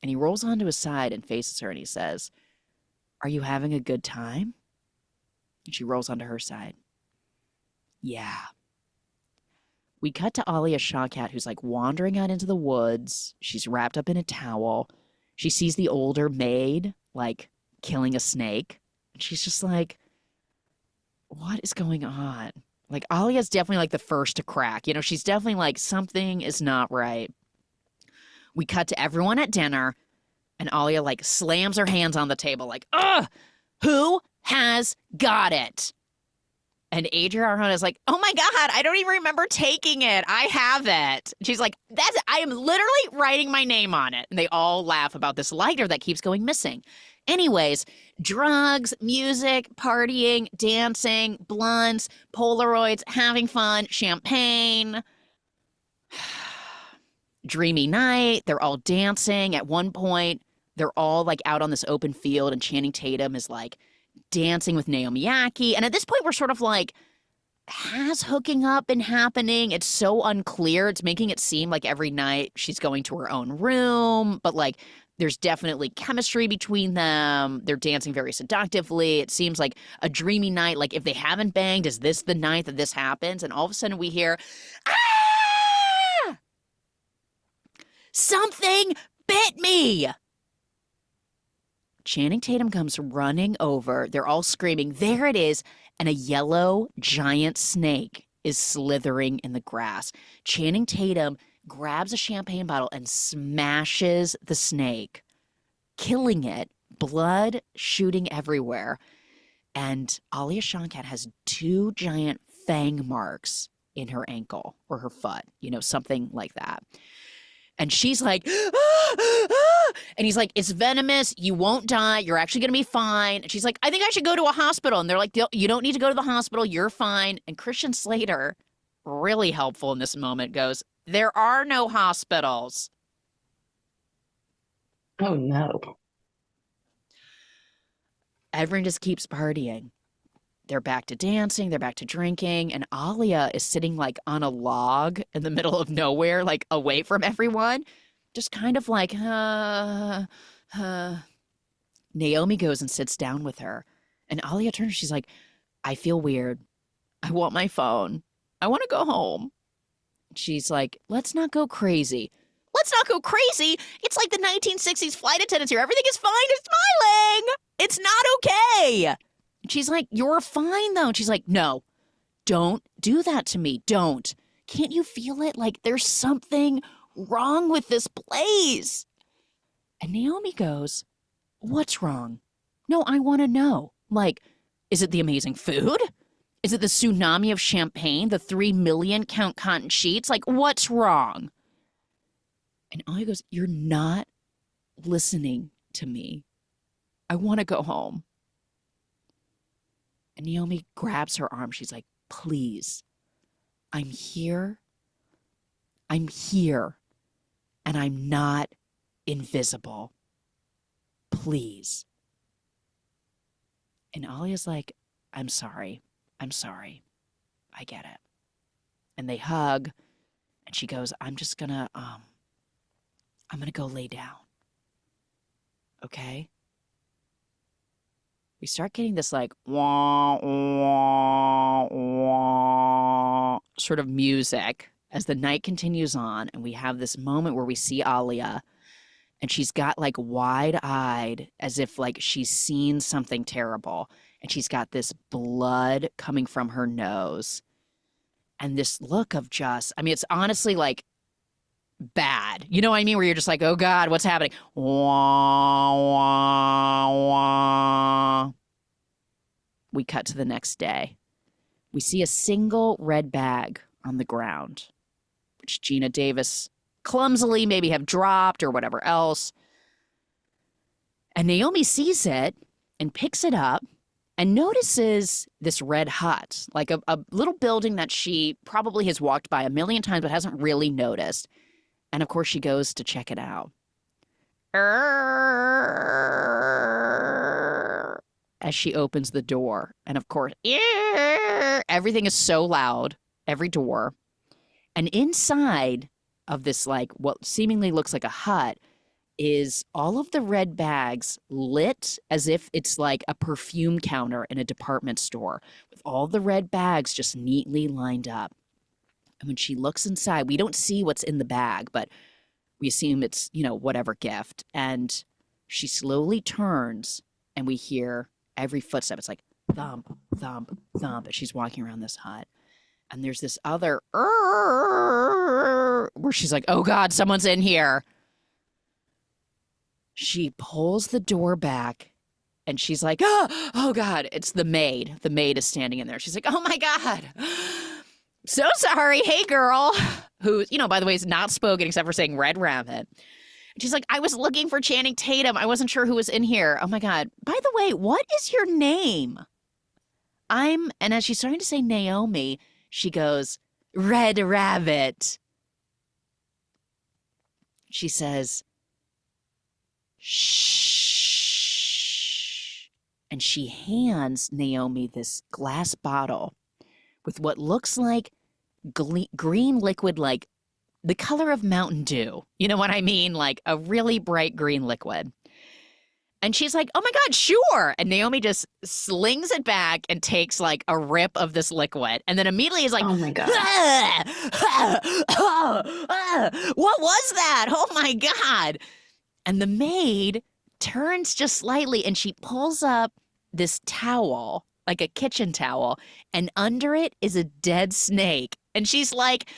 And he rolls onto his side and faces her and he says, "Are you having a good time?" And she rolls onto her side. "Yeah." We cut to Alia Shawkat, who's like wandering out into the woods. She's wrapped up in a towel. She sees the older maid like killing a snake. And she's just like, what is going on? Like, Alia's definitely like the first to crack. You know, she's definitely like, something is not right. We cut to everyone at dinner, and Alia like slams her hands on the table like, ugh, who has got it? And Adria Arjona is like, "Oh my God, I don't even remember taking it. I have it." She's like, I am literally writing my name on it. And they all laugh about this lighter that keeps going missing. Anyways, drugs, music, partying, dancing, blunts, Polaroids, having fun, champagne. Dreamy night. They're all dancing. At one point, they're all like out on this open field, and Channing Tatum is like dancing with Naomi Ackie. And at this point, we're sort of like, has hooking up been happening? It's so unclear. It's making it seem like every night she's going to her own room, but like there's definitely chemistry between them. They're dancing very seductively. It seems like a dreamy night. Like, if they haven't banged, is this the night that this happens? And all of a sudden we hear, "Ah! Something bit me!" Channing Tatum comes running over. They're all screaming, there it is. And a yellow giant snake is slithering in the grass. Channing Tatum grabs a champagne bottle and smashes the snake, killing it, blood shooting everywhere. And Alia Shawkat has 2 giant fang marks in her ankle or her foot, you know, something like that. And she's like, "Ah, ah." And he's like, "It's venomous. You won't die. You're actually going to be fine." And she's like, "I think I should go to a hospital." And they're like, "You don't need to go to the hospital. You're fine." And Christian Slater, really helpful in this moment, goes, "There are no hospitals." Oh, no. Everyone just keeps partying. They're back to dancing. They're back to drinking. And Alia is sitting like on a log in the middle of nowhere, like away from everyone. Just kind of like, Naomi goes and sits down with her. And Alia turns, she's like, "I feel weird. I want my phone. I want to go home." She's like, "Let's not go crazy." Let's not go crazy. It's like the 1960s flight attendants here. Everything is fine. It's smiling. It's not okay. She's like, "You're fine, though." And she's like, "No, don't do that to me. Don't. Can't you feel it? Like, there's something wrong with this place." And Naomi goes, "What's wrong? No, I want to know. Like, is it the amazing food? Is it the tsunami of champagne? The 3 million count cotton sheets? Like, what's wrong?" And Alia goes, "You're not listening to me. I want to go home." And Naomi grabs her arm. She's like, "Please, I'm here. I'm here. And I'm not invisible. Please." And Alia's like, "I'm sorry. I'm sorry. I get it." And they hug. And she goes, I'm gonna go lay down. Okay? We start getting this like wah, wah, wah sort of music as the night continues on, and we have this moment where we see Alia, and she's got like wide-eyed, as if like she's seen something terrible, and she's got this blood coming from her nose, and this look of just, I mean, it's honestly like bad. You know what I mean? Where you're just like, oh God, what's happening? Wah, wah, wah. We cut to the next day. We see a single red bag on the ground, which Gina Davis clumsily maybe have dropped or whatever else. And Naomi sees it and picks it up and notices this red hut, like a little building that she probably has walked by a million times but hasn't really noticed. And of course, she goes to check it out. As she opens the door. And of course, everything is so loud, every door. And inside of this, like, what seemingly looks like a hut, is all of the red bags lit as if it's like a perfume counter in a department store, with all the red bags just neatly lined up. And when she looks inside, we don't see what's in the bag, but we assume it's, whatever gift. And she slowly turns and we hear every footstep. It's like thump, thump, thump as she's walking around this hut. And there's this other where she's like, oh God, someone's in here. She pulls the door back and she's like, oh God, it's the maid. The maid is standing in there. She's like, oh my God, so sorry. Hey, girl, who, by the way, is not spoken except for saying Red Rabbit. And she's like, I was looking for Channing Tatum. I wasn't sure who was in here. Oh my God. By the way, what is your name? And as she's starting to say Naomi, she goes, Red Rabbit. She says, shh. And she hands Naomi this glass bottle with what looks like green liquid, like the color of Mountain Dew. You know what I mean? Like a really bright green liquid. And she's like, oh my God, sure. And Naomi just slings it back and takes like a rip of this liquid. And then immediately is like, oh my God. What was that? Oh my God. And the maid turns just slightly and she pulls up this towel, like a kitchen towel, and under it is a dead snake. And she's like,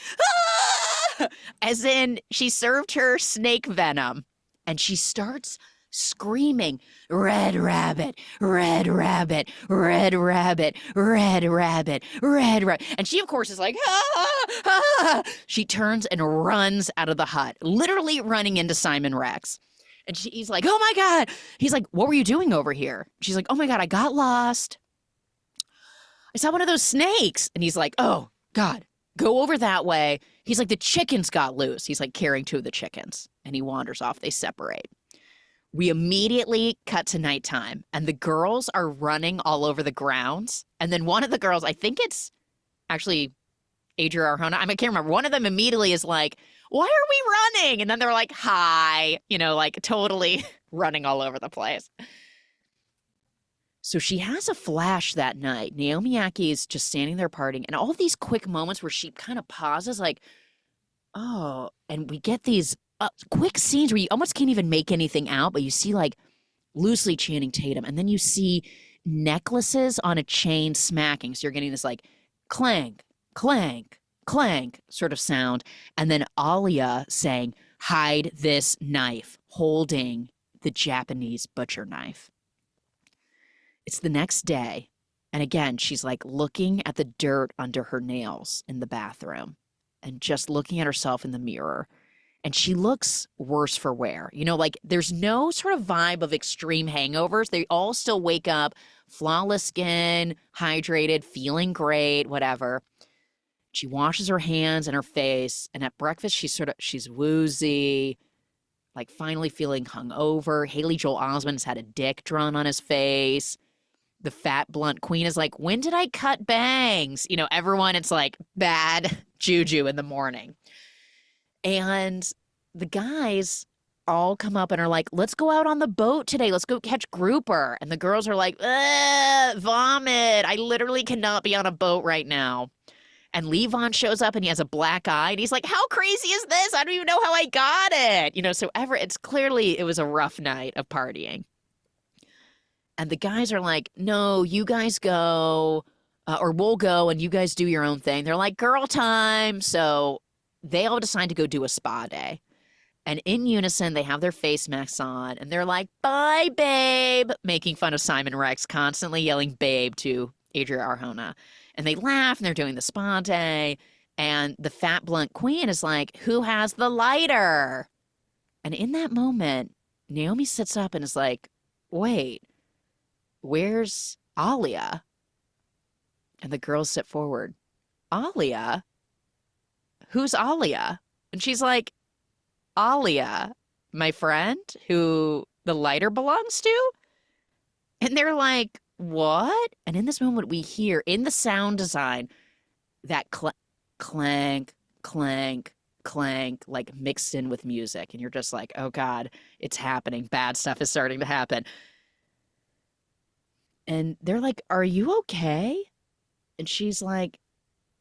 ah! As in she served her snake venom. And she starts screaming, Red Rabbit, Red Rabbit, Red Rabbit, Red Rabbit, Red Rabbit. And she, of course, is like, ah, ah. She turns and runs out of the hut, literally running into Simon Rex. And he's like, oh my God. He's like, what were you doing over here? She's like, oh my God, I got lost. I saw one of those snakes. And he's like, oh God, go over that way. He's like, the chickens got loose. He's like carrying two of the chickens and he wanders off. They separate. We immediately cut to nighttime and the girls are running all over the grounds. And then one of the girls, I think it's actually Adria Arjona. I can't remember. One of them immediately is like, why are we running? And then they're like, hi, like totally running all over the place. So she has a flash that night. Naomi Ackie is just standing there partying. And all of these quick moments where she kind of pauses like, oh, and we get these quick scenes where you almost can't even make anything out, but you see like loosely Channing Tatum. And then you see necklaces on a chain smacking. So you're getting this like clank, clank, clank sort of sound. And then Alia saying, hide this knife, holding the Japanese butcher knife. It's the next day. And again, she's like looking at the dirt under her nails in the bathroom and just looking at herself in the mirror. And she looks worse for wear. Like there's no sort of vibe of extreme hangovers. They all still wake up, flawless skin, hydrated, feeling great, whatever. She washes her hands and her face. And at breakfast, she's woozy, like finally feeling hungover. Haley Joel Osment's had a dick drawn on his face. The fat, blunt queen is like, when did I cut bangs? Everyone, it's like bad juju in the morning. And the guys all come up and are like, let's go out on the boat today. Let's go catch grouper. And the girls are like, vomit. I literally cannot be on a boat right now. And Levon shows up and he has a black eye. And he's like, how crazy is this? I don't even know how I got it. So it's clearly it was a rough night of partying. And the guys are like, no, you guys go or we'll go and you guys do your own thing. They're like, girl time. So they all decide to go do a spa day. And in unison, they have their face masks on. And they're like, bye, babe, making fun of Simon Rex, constantly yelling babe to Adria Arjona. And they laugh and they're doing the spa day. And the fat, blunt queen is like, who has the lighter? And in that moment, Naomi sits up and is like, wait, where's Alia. And the girls sit forward. Alia? Who's Alia? And she's like, Alia, my friend who the lighter belongs to? And they're like, what? And in this moment, we hear in the sound design that clank, clank, clank, like mixed in with music. And you're just like, oh God, it's happening. Bad stuff is starting to happen. And they're like, are you okay? And she's like,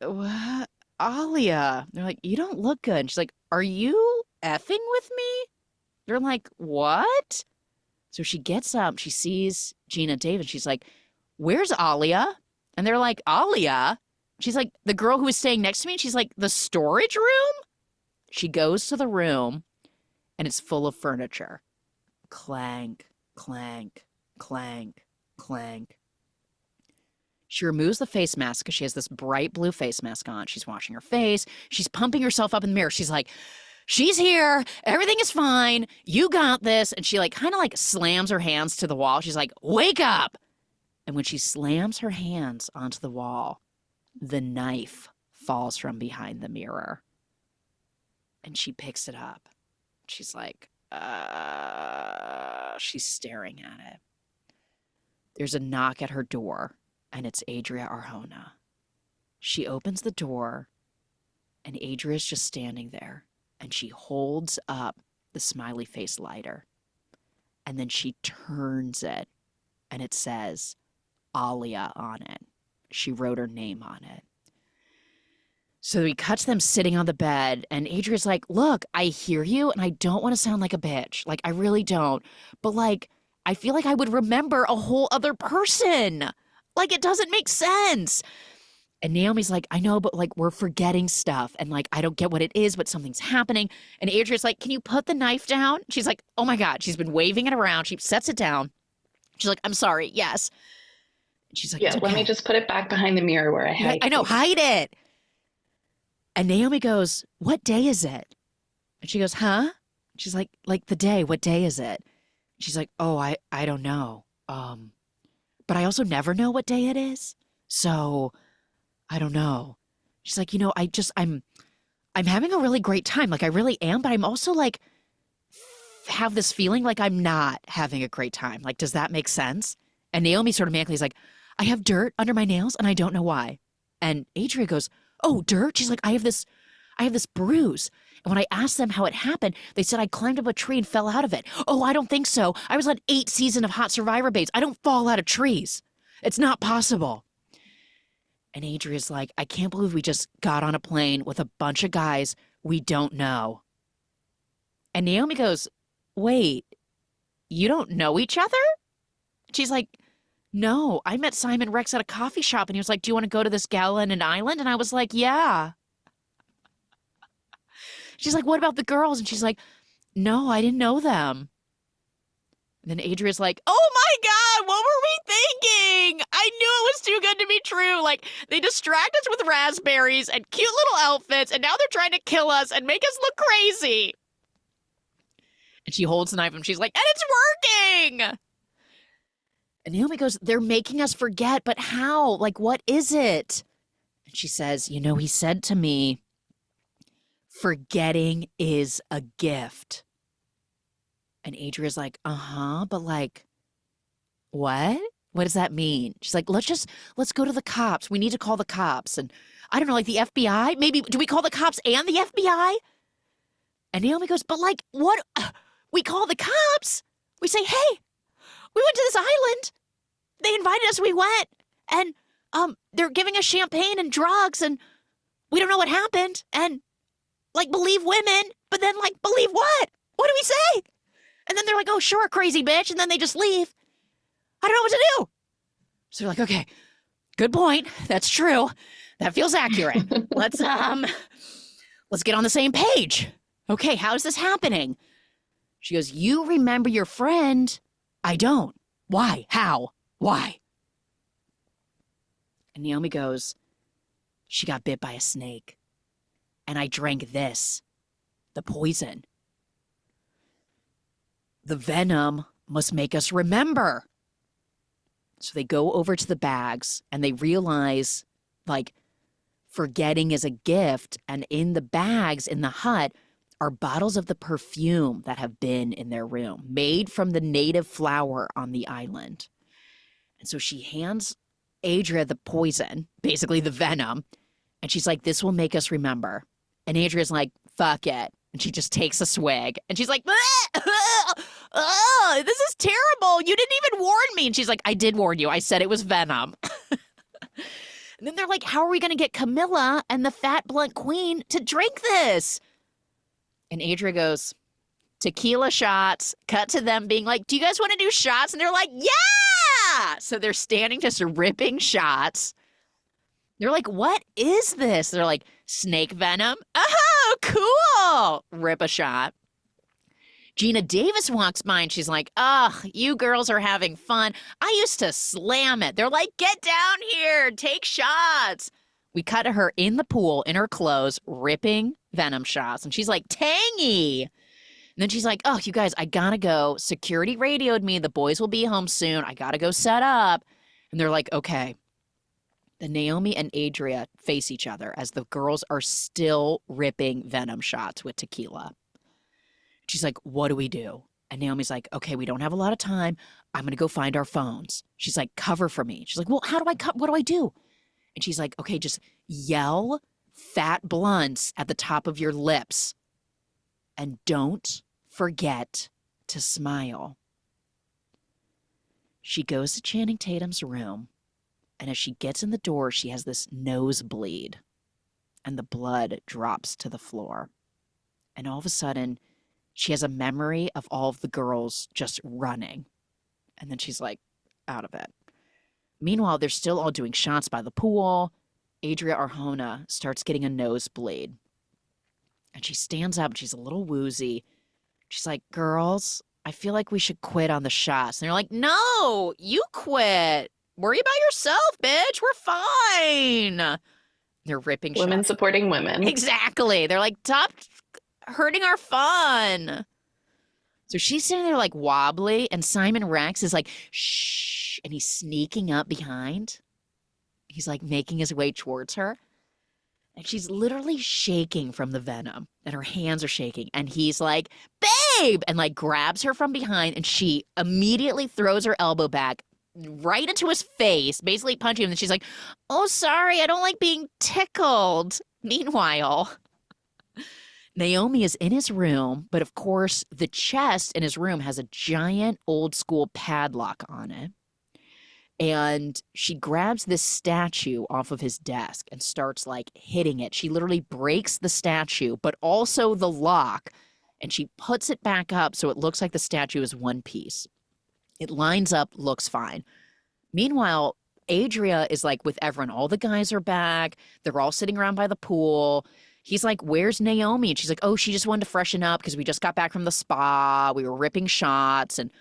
what? Alia. They're like, you don't look good. And she's like, are you effing with me? They're like, what? So she gets up, she sees Gina and David. She's like, where's Alia? And they're like, Alia? She's like, the girl who was staying next to me. And she's like, the storage room? She goes to the room and it's full of furniture. Clank, clank, clank, clank. She removes the face mask because she has this bright blue face mask on. She's washing her face. She's pumping herself up in the mirror. She's like, she's here. Everything is fine. You got this. And she like kind of like slams her hands to the wall. She's like, wake up. And when she slams her hands onto the wall, the knife falls from behind the mirror. And she picks it up. She's like, she's staring at it. There's a knock at her door. And it's Adria Arjona. She opens the door, and Adria's just standing there, and she holds up the smiley face lighter, and then she turns it, and it says Alia on it. She wrote her name on it. So he cuts them sitting on the bed, and Adria's like, look, I hear you, and I don't want to sound like a bitch. Like, I really don't. But, like, I feel like I would remember a whole other person. Like, it doesn't make sense. And Naomi's like, I know, but like, we're forgetting stuff. And like, I don't get what it is, but something's happening. And Adria's like, can you put the knife down? She's like, oh my God. She's been waving it around. She sets it down. She's like, I'm sorry. Yes. And she's like, yeah, okay. Let me just put it back behind the mirror where I hide. I know, hide it. And Naomi goes, what day is it? And she goes, huh? She's like the day, what day is it? She's like, oh, I don't know. But I also never know what day it is. So I don't know. She's like, I'm having a really great time. Like I really am, but I'm also like have this feeling like I'm not having a great time. Like, does that make sense? And Naomi sort of manically is like, I have dirt under my nails and I don't know why. And Adria goes, oh, dirt? She's like, I have this bruise. And when I asked them how it happened, they said I climbed up a tree and fell out of it. Oh, I don't think so. I was on 8 seasons of Hot Survivor baits. I don't fall out of trees. It's not possible. And Adria's like, I can't believe we just got on a plane with a bunch of guys we don't know. And Naomi goes, wait, you don't know each other? She's like, no, I met Simon Rex at a coffee shop and he was like, do you want to go to this gala in an island? And I was like, yeah. She's like, what about the girls? And she's like, no, I didn't know them. And then Adria's like, oh my God, what were we thinking? I knew it was too good to be true. Like, they distract us with raspberries and cute little outfits, and now they're trying to kill us and make us look crazy. And she holds the knife and she's like, and it's working. And Naomi goes, they're making us forget, but how? Like, what is it? And she says, he said to me, forgetting is a gift. And Adria's like, but like, what? What does that mean? She's like, let's go to the cops. We need to call the cops. And I don't know, like the FBI? Maybe, do we call the cops and the FBI? And Naomi goes, but like, what? We call the cops. We say, hey, we went to this island. They invited us. We went. And they're giving us champagne and drugs. And we don't know what happened. And like, believe women. But then like, believe what? What do we say? And then they're like, oh, sure, crazy bitch. And then they just leave. I don't know what to do. So they're like, okay, good point. That's true. That feels accurate. Let's get on the same page. Okay, how is this happening? She goes, you remember your friend. I don't. Why? How? Why? And Naomi goes, she got bit by a snake. And I drank this, the poison. The venom must make us remember. So they go over to the bags and they realize, like, forgetting is a gift. And in the bags in the hut are bottles of the perfume that have been in their room, made from the native flower on the island. And so she hands Adria the poison, basically the venom. And she's like, this will make us remember. And Adria's like, fuck it. And she just takes a swig. And she's like, oh, this is terrible. You didn't even warn me. And she's like, I did warn you. I said it was venom. And then they're like, how are we going to get Camilla and the fat blunt queen to drink this? And Adria goes, tequila shots. Cut to them being like, do you guys want to do shots? And they're like, yeah. So they're standing just ripping shots. They're like, what is this? They're like, snake venom. Oh, cool. Rip a shot. Gina Davis walks by and she's like, oh, you girls are having fun. I used to slam it. They're like, get down here. Take shots. We cut to her in the pool in her clothes, ripping venom shots. And she's like, tangy. And then she's like, oh, you guys, I gotta go. Security radioed me. The boys will be home soon. I gotta go set up. And they're like, okay. Then Naomi and Adria face each other as the girls are still ripping venom shots with tequila. She's like, what do we do? And Naomi's like, okay, we don't have a lot of time. I'm going to go find our phones. She's like, cover for me. She's like, well, how do I cut? What do I do? And she's like, okay, just yell fat blunts at the top of your lips. And don't forget to smile. She goes to Channing Tatum's room. And as she gets in the door, she has this nosebleed. And the blood drops to the floor. And all of a sudden, she has a memory of all of the girls just running. And then she's like, out of it. Meanwhile, they're still all doing shots by the pool. Adria Arjona starts getting a nosebleed. And she stands up and she's a little woozy. She's like, girls, I feel like we should quit on the shots. And they're like, no, you quit. Worry about yourself, bitch. We're fine. They're ripping shots. Women supporting women. Exactly. They're like, stop hurting our fun. So she's sitting there like wobbly, and Simon Rex is like, shh, and he's sneaking up behind. He's like making his way towards her. And she's literally shaking from the venom, and her hands are shaking. And he's like, babe, and like grabs her from behind, and she immediately throws her elbow back right into his face, basically punching him. And she's like, oh, sorry, I don't like being tickled. Meanwhile, Naomi is in his room, but of course, the chest in his room has a giant old school padlock on it. And she grabs this statue off of his desk and starts like hitting it. She literally breaks the statue, but also the lock, and she puts it back up so it looks like the statue is one piece. It lines up, looks fine. Meanwhile, Adria is like with everyone. All the guys are back. They're all sitting around by the pool. He's like, where's Naomi? And she's like, oh, she just wanted to freshen up because we just got back from the spa. We were ripping shots. And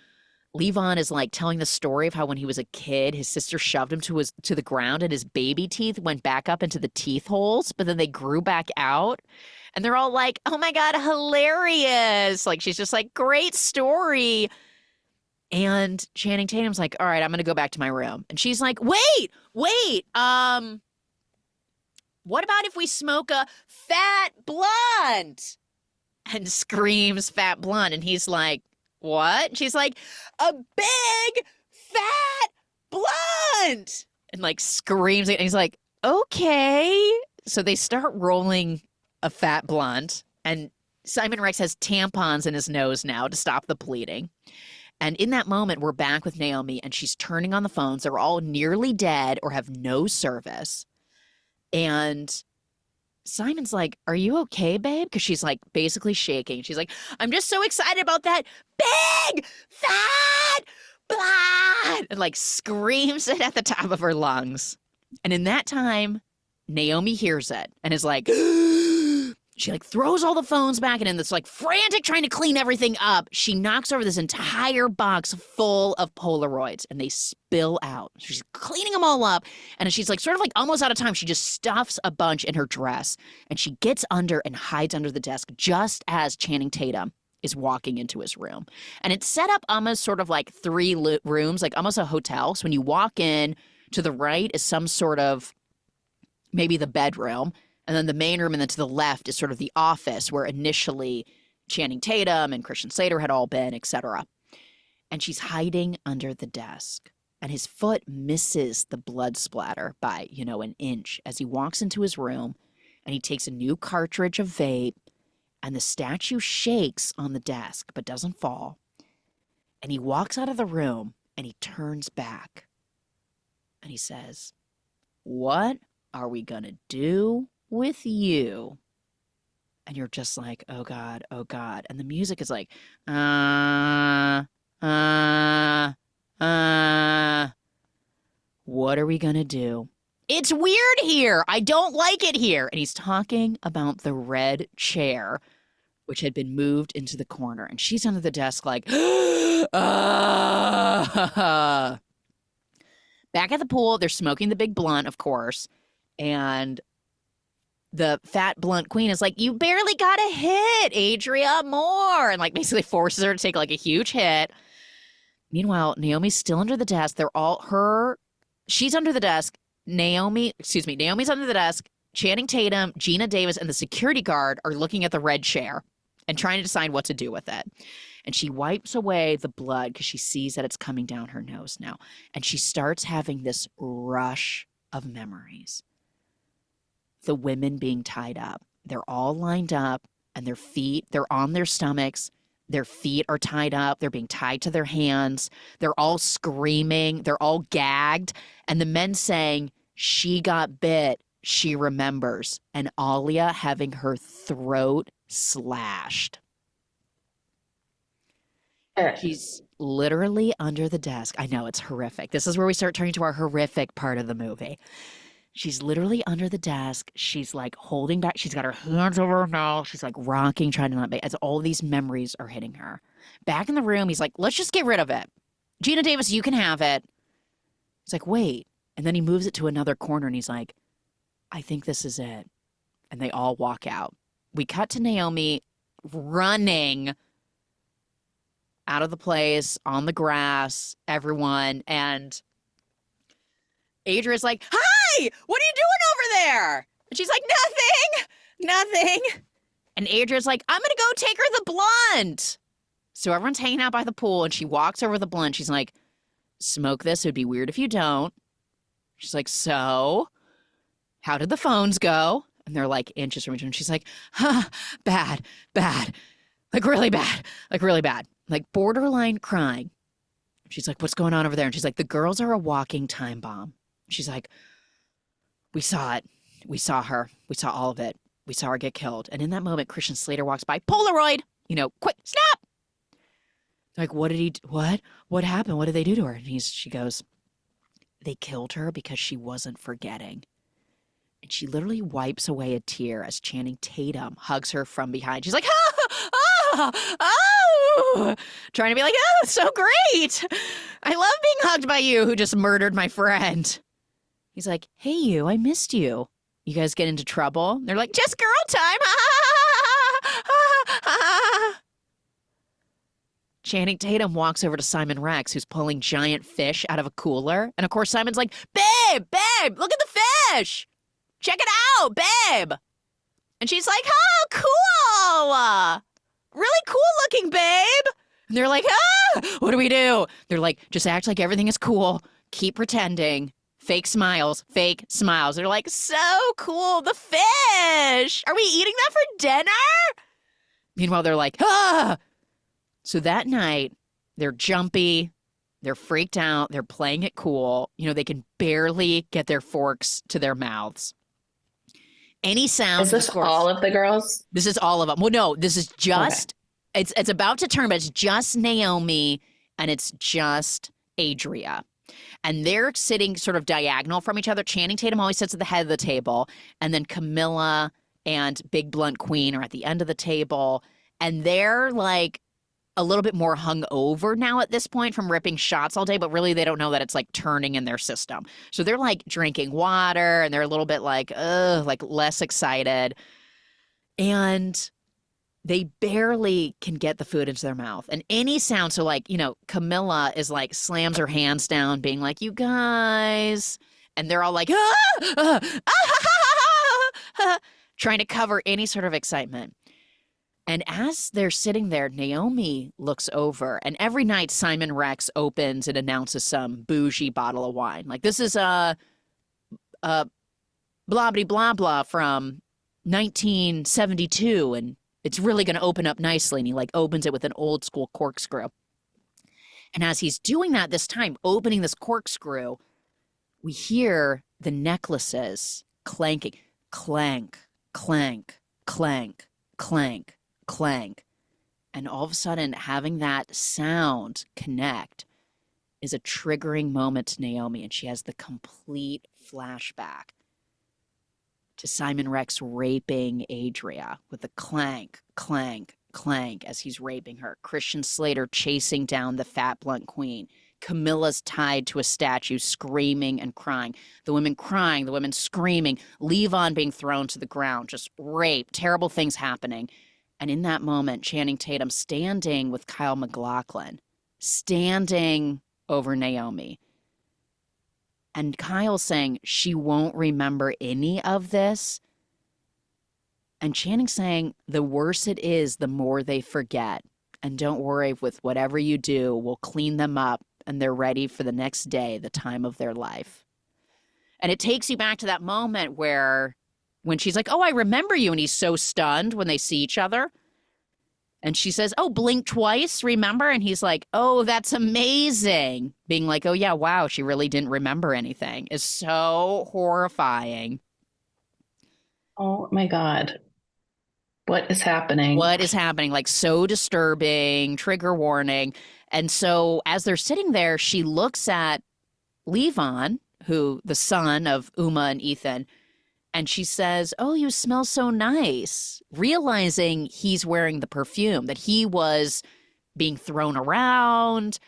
Levon is like telling the story of how when he was a kid, his sister shoved him to the ground and his baby teeth went back up into the teeth holes, but then they grew back out. And they're all like, oh my God, hilarious. Like, she's just like, great story. And Channing Tatum's like, all right, I'm going to go back to my room. And she's like, wait, what about if we smoke a fat blunt? And screams fat blunt. And he's like, what? And she's like, a big fat blunt. And like screams. And he's like, okay. So they start rolling a fat blunt. And Simon Rex has tampons in his nose now to stop the bleeding. And in that moment, we're back with Naomi, and she's turning on the phones. They're all nearly dead or have no service. And Simon's like, are you okay, babe? Because she's like basically shaking. She's like, I'm just so excited about that big, fat, blood. And like screams it at the top of her lungs. And in that time, Naomi hears it and is like, she like throws all the phones back, and in this like frantic trying to clean everything up, she knocks over this entire box full of Polaroids, and they spill out. She's cleaning them all up, and as she's like sort of like almost out of time, she just stuffs a bunch in her dress, and she gets under and hides under the desk just as Channing Tatum is walking into his room. And it's set up almost sort of like three rooms, like almost a hotel. So when you walk in, to the right is some sort of maybe the bedroom, and then the main room, and then to the left is sort of the office where initially Channing Tatum and Christian Slater had all been, etc. And she's hiding under the desk. And his foot misses the blood splatter by, an inch as he walks into his room, and he takes a new cartridge of vape, and the statue shakes on the desk but doesn't fall. And he walks out of the room, and he turns back. And he says, "What are we going to do with you?" And you're just like, oh God, oh God. And the music is like, what are we going to do? It's weird here. I don't like it here. And he's talking about the red chair, which had been moved into the corner. And she's under the desk like, Back at the pool, they're smoking the big blunt, of course. And the fat blunt queen is like, you barely got a hit, Adria, more. And like basically forces her to take like a huge hit. Meanwhile, Naomi's still under the desk. She's under the desk. Naomi's under the desk. Channing Tatum, Gina Davis, and the security guard are looking at the red chair and trying to decide what to do with it. And she wipes away the blood because she sees that it's coming down her nose now. And she starts having this rush of memories. The women being tied up. They're all lined up, and they're on their stomachs. Their feet are tied up. They're being tied to their hands. They're all screaming. They're all gagged. And the men saying, "She got bit. She remembers." And Alia having her throat slashed. She's literally under the desk. I know, it's horrific. This is where we start turning to our horrific part of the movie. She's literally under the desk. She's like holding back. She's got her hands over her mouth. She's like rocking, trying to not make, as all these memories are hitting her. Back in the room, he's like, let's just get rid of it. Gina Davis, you can have it. He's like, wait. And then he moves it to another corner and he's like, I think this is it. And they all walk out. We cut to Naomi running out of the place, on the grass, everyone. And Adria's like, hi, what are you doing over there? And she's like, nothing. And Adria's like, I'm going to go take her the blunt. So everyone's hanging out by the pool, and she walks over the blunt. She's like, smoke this. It would be weird if you don't. She's like, so how did the phones go? And they're like inches from each other. And she's like, bad, like really bad, like borderline crying. She's like, what's going on over there? And she's like, the girls are a walking time bomb. She's like, we saw it. We saw her. We saw all of it. We saw her get killed. And in that moment, Christian Slater walks by. Polaroid, quick, snap. Like, what did he do? What happened? What did they do to her? And she goes, they killed her because she wasn't forgetting. And she literally wipes away a tear as Channing Tatum hugs her from behind. She's like, oh, trying to be like, oh, it's so great. I love being hugged by you who just murdered my friend. He's like, hey, you, I missed you. You guys get into trouble? They're like, just girl time. Channing Tatum walks over to Simon Rex, who's pulling giant fish out of a cooler. And of course, Simon's like, babe, look at the fish. Check it out, babe. And she's like, oh, cool. Really cool looking, babe. And they're like, what do we do? They're like, just act like everything is cool. Keep pretending. Fake smiles. They're like, so cool, the fish. Are we eating that for dinner? Meanwhile, they're like, So that night, they're jumpy. They're freaked out. They're playing it cool. They can barely get their forks to their mouths. Any sound. Is this all of the girls? This is all of them. Well, no, this is just, okay. It's about to turn, but it's just Naomi and it's just Adria. And they're sitting sort of diagonal from each other. Channing Tatum always sits at the head of the table. And then Camilla and Big Blunt Queen are at the end of the table. And they're like a little bit more hungover now at this point from ripping shots all day. But really, they don't know that it's like turning in their system. So they're like drinking water and they're a little bit like less excited. And they barely can get the food into their mouth. And any sound, so like, Camilla is like slams her hands down, being like, you guys. And they're all like, trying to cover any sort of excitement. And as they're sitting there, Naomi looks over, and every night Simon Rex opens and announces some bougie bottle of wine. Like, this is a blah blah blah blah from 1972, and it's really going to open up nicely. And he like opens it with an old school corkscrew. And as he's doing that this time, opening this corkscrew, we hear the necklaces clanking, clank, clank, clank, clank, clank. And all of a sudden, having that sound connect is a triggering moment to Naomi, and she has the complete flashback to Simon Rex raping Adria with the clank, clank, clank as he's raping her. Christian Slater chasing down the fat, blunt queen. Camilla's tied to a statue, screaming and crying. The women crying, the women screaming. Levon being thrown to the ground, just rape, terrible things happening. And in that moment, Channing Tatum standing with Kyle MacLachlan, standing over Naomi. And Kyle saying she won't remember any of this. And Channing saying the worse it is, the more they forget. And don't worry, with whatever you do, we'll clean them up and they're ready for the next day, the time of their life. And it takes you back to that moment when she's like, oh, I remember you. And he's so stunned when they see each other. And she says, oh, blink twice, remember? And he's like, oh, that's amazing. Being like, oh, yeah, wow, she really didn't remember anything is so horrifying. Oh, my God. What is happening? What is happening? Like, so disturbing, trigger warning. And so as they're sitting there, she looks at Levon, who the son of Uma and Ethan, and she says, oh, you smell so nice, realizing he's wearing the perfume, that he was being thrown around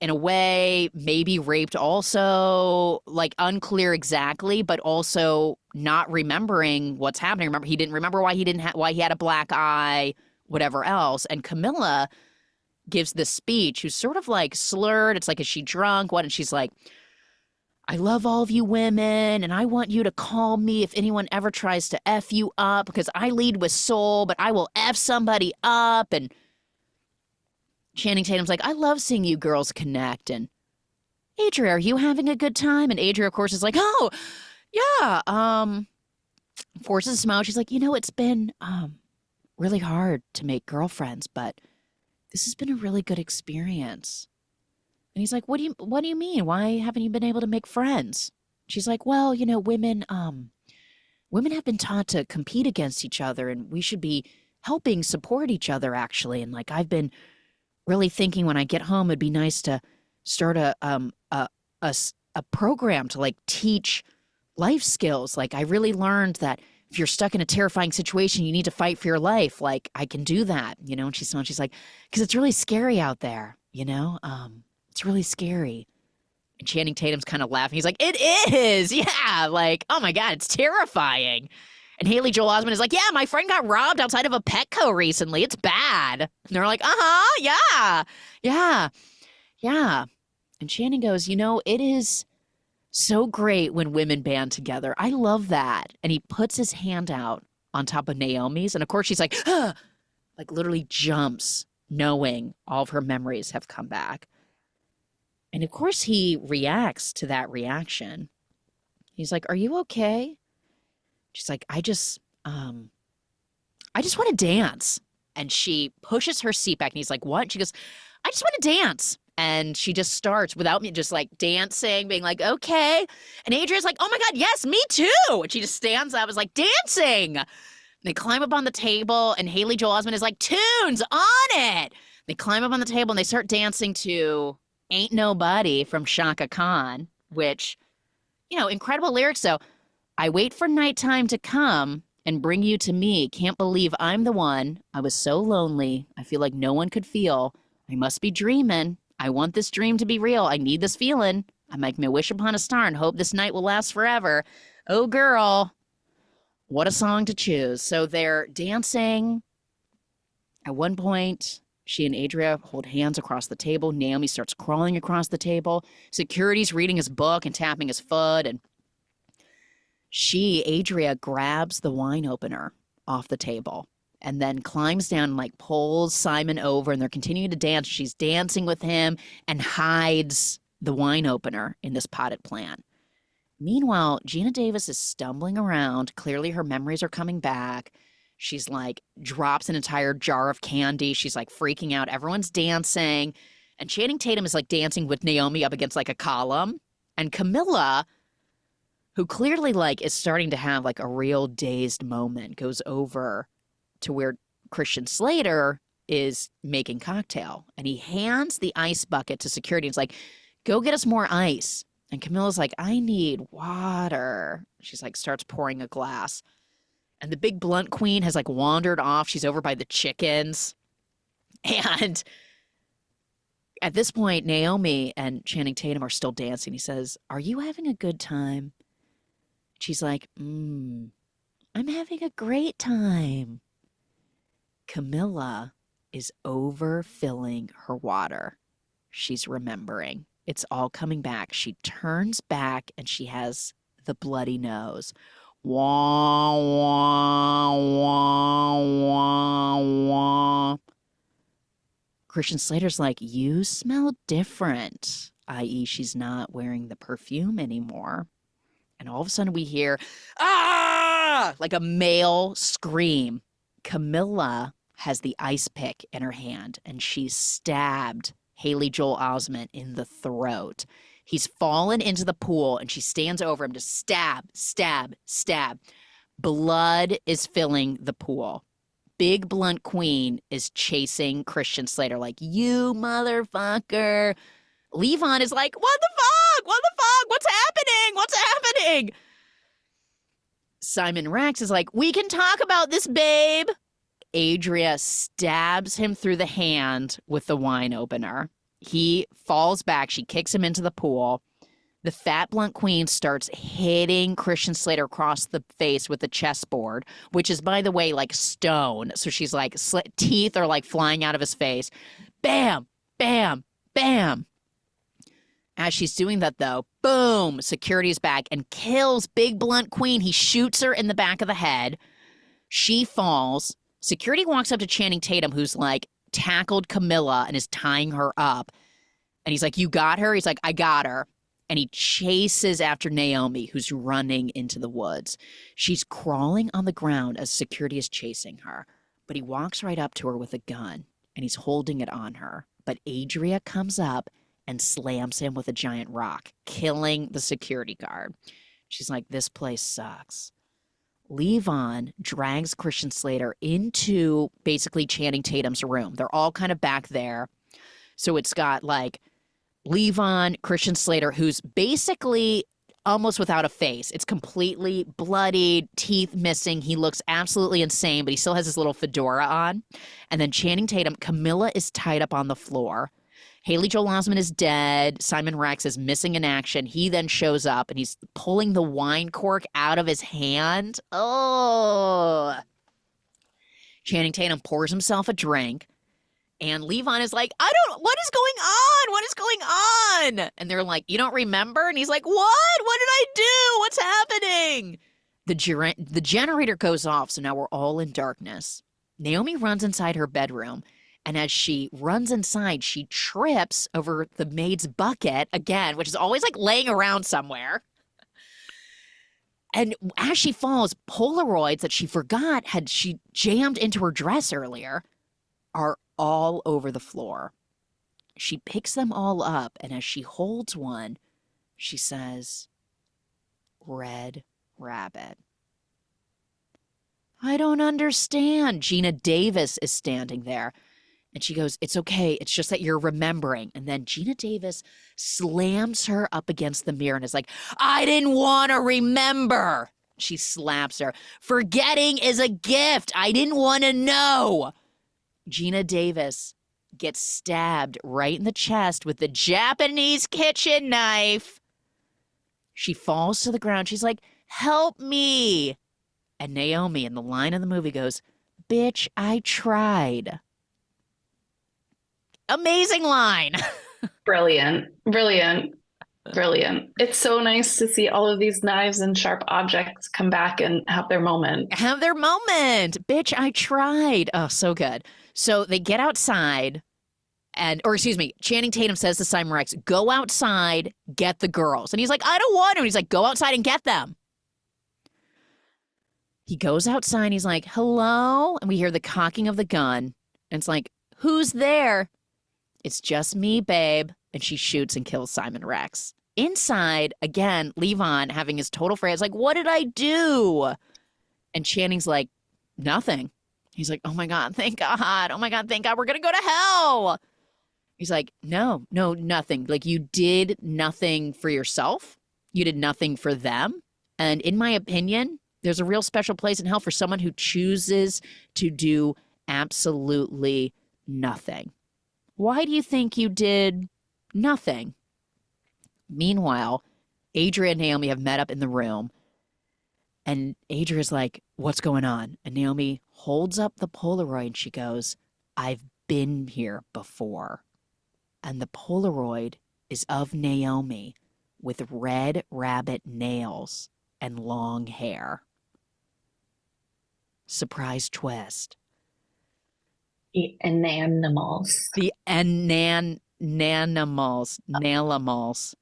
in a way, maybe raped also, like unclear exactly, but also not remembering what's happening. Remember, he didn't remember why he had a black eye, whatever else. And Camilla gives this speech who's sort of like slurred. It's like, is she drunk? What? And she's like, I love all of you women, and I want you to call me if anyone ever tries to F you up, because I lead with soul, but I will F somebody up. And Channing Tatum's like, I love seeing you girls connect. And Adria, are you having a good time? And Adria, of course, is like, oh, yeah. Forces a smile. She's like, it's been really hard to make girlfriends, but this has been a really good experience. And he's like, what do you mean? Why haven't you been able to make friends? She's like, well, women have been taught to compete against each other, and we should be helping support each other, actually. And like, I've been really thinking when I get home, it'd be nice to start a program to like teach life skills. Like, I really learned that if you're stuck in a terrifying situation, you need to fight for your life. Like, I can do that, And she's like, because it's really scary out there, It's really scary. And Channing Tatum's kind of laughing. He's like, it is. Yeah. Like, oh my God, it's terrifying. And Haley Joel Osment is like, yeah, my friend got robbed outside of a Petco recently. It's bad. And they're like, yeah. And Channing goes, it is so great when women band together. I love that. And he puts his hand out on top of Naomi's. And of course she's like, like literally jumps, knowing all of her memories have come back. And of course he reacts to that reaction. He's like, are you okay? She's like, I just want to dance. And she pushes her seat back and he's like, what? She goes, I just want to dance. And she just starts without me, just like dancing, being like, okay. And Adria's like, oh my God, yes, me too. And she just stands up, is like, dancing. And they climb up on the table and Haley Joel Osment is like, tunes on it. They climb up on the table and they start dancing to Ain't Nobody from Shaka Khan, which, incredible lyrics. So, I wait for nighttime to come and bring you to me. Can't believe I'm the one. I was so lonely. I feel like no one could feel. I must be dreaming. I want this dream to be real. I need this feeling. I make my wish upon a star and hope this night will last forever. Oh, girl. What a song to choose. So they're dancing At one point, she and Adria hold hands across the table. Naomi starts crawling across the table. Security's reading his book and tapping his foot. And Adria, grabs the wine opener off the table and then climbs down and like pulls Simon over, and they're continuing to dance. She's dancing with him and hides the wine opener in this potted plant. Meanwhile, Gina Davis is stumbling around. Clearly her memories are coming back. She's like drops an entire jar of candy. She's like freaking out. Everyone's dancing. And Channing Tatum is like dancing with Naomi up against like a column. And Camilla, who clearly like is starting to have like a real dazed moment, goes over to where Christian Slater is making cocktail. And he hands the ice bucket to security. It's like, go get us more ice. And Camilla's like, I need water. She's like, starts pouring a glass. And the big blunt queen has like wandered off. She's over by the chickens. And at this point, Naomi and Channing Tatum are still dancing. He says, are you having a good time? She's like, I'm having a great time. Camilla is overfilling her water. She's remembering. It's all coming back. She turns back and she has the bloody nose. Wah, wah, wah, wah, wah. Christian Slater's like, you smell different, i.e. she's not wearing the perfume anymore. And all of a sudden we hear, ah, like a male scream. Camilla has the ice pick in her hand and she's stabbed Haley Joel Osment in the throat. He's fallen into the pool and she stands over him to stab, stab, stab. Blood is filling the pool. Big blunt queen is chasing Christian Slater like, you motherfucker. Levon is like, what the fuck? What the fuck? What's happening? What's happening? Simon Rex is like, we can talk about this, babe. Adria stabs him through the hand with the wine opener. He falls back. She kicks him into the pool. The fat blunt queen starts hitting Christian Slater across the face with the chessboard, which is, by the way, like stone. So she's like, teeth are like flying out of his face. Bam, bam, bam. As she's doing that, though, boom, security's back and kills big blunt queen. He shoots her in the back of the head. She falls. Security walks up to Channing Tatum, who's like tackled Camilla and is tying her up. And he's like, you got her? He's like, I got her. And he chases after Naomi, who's running into the woods. She's crawling on the ground as security is chasing her. But he walks right up to her with a gun and he's holding it on her. But Adria comes up and slams him with a giant rock, killing the security guard. She's like, this place sucks. Levon drags Christian Slater into basically Channing Tatum's room. They're all kind of back there. So it's got like Levon, Christian Slater, who's basically almost without a face. It's completely bloodied, teeth missing. He looks absolutely insane, but he still has his little fedora on. And then Channing Tatum, Camilla is tied up on the floor. Haley Joel Osment is dead. Simon Rex is missing in action. He then shows up and he's pulling the wine cork out of his hand. Oh. Channing Tatum pours himself a drink. And Levon is like, what is going on? What is going on? And they're like, you don't remember? And he's like, what? What did I do? What's happening? The generator goes off, so now we're all in darkness. Naomi runs inside her bedroom. And as she runs inside, she trips over the maid's bucket again, which is always like laying around somewhere. And as she falls, Polaroids that she forgot she jammed into her dress earlier are all over the floor. She picks them all up, and as she holds one, she says, Red Rabbit. I don't understand. Gina Davis is standing there. And she goes, it's okay. It's just that you're remembering. And then Gina Davis slams her up against the mirror and is like, I didn't want to remember. She slaps her. Forgetting is a gift. I didn't want to know. Gina Davis gets stabbed right in the chest with the Japanese kitchen knife. She falls to the ground. She's like, help me. And Naomi in the line of the movie goes, bitch, I tried. Amazing line. Brilliant. Brilliant. Brilliant. It's so nice to see all of these knives and sharp objects come back and have their moment. Have their moment. Bitch, I tried. Oh, so good. So they get outside or excuse me, Channing Tatum says to Simon Rex, go outside, get the girls. And he's like, I don't want to. And he's like, go outside and get them. He goes outside and he's like, hello? And we hear the cocking of the gun. And it's like, who's there? It's just me, babe. And she shoots and kills Simon Rex. Inside, again, Levon having his total phrase, like, what did I do? And Channing's like, nothing. He's like, oh my God, thank God. Oh my God, thank God. We're going to go to hell. He's like, no, nothing. Like, you did nothing for yourself. You did nothing for them. And in my opinion, there's a real special place in hell for someone who chooses to do absolutely nothing. Why do you think you did nothing? Meanwhile, Adria and Naomi have met up in the room. And Adria's like, what's going on? And Naomi holds up the Polaroid and she goes, I've been here before. And the Polaroid is of Naomi with red rabbit nails and long hair. Surprise twist. The enanimals. The nanimals. Nalimals.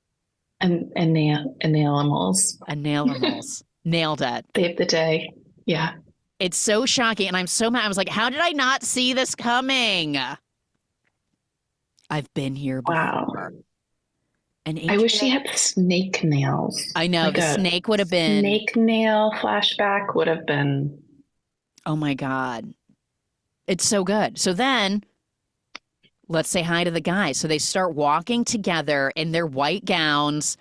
Enanimals. Nalimals. Nailed it. Saved the day. Yeah. It's so shocking. And I'm so mad. I was like, how did I not see this coming? I've been here before. Wow. And I wish she had snake nails. I know. Like the snake would have been. Snake nail flashback would have been. Oh my God. It's so good. So then let's say hi to the guys. So they start walking together in their white gowns.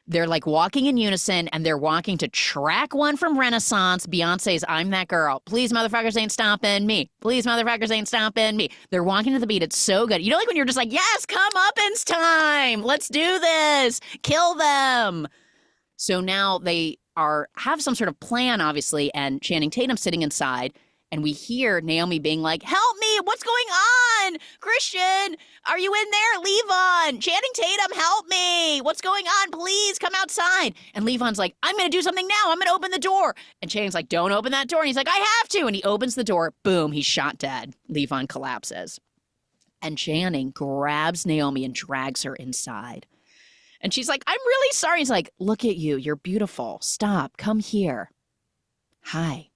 They're like walking in unison and they're walking to track one from Renaissance. Beyonce's I'm That Girl. Please, motherfuckers ain't stopping me. Please, motherfuckers ain't stopping me. They're walking to the beat. It's so good. You know, like when you're just like, yes, come uppins time. Let's do this. Kill them. So now they have some sort of plan, obviously, and Channing Tatum sitting inside. And we hear Naomi being like, help me, what's going on? Christian, are you in there? Levon, Channing Tatum, help me. What's going on? Please come outside. And Levon's like, I'm going to do something now. I'm going to open the door. And Channing's like, don't open that door. And he's like, I have to. And he opens the door. Boom, he's shot dead. Levon collapses. And Channing grabs Naomi and drags her inside. And she's like, I'm really sorry. He's like, look at you. You're beautiful. Stop. Come here. Hi.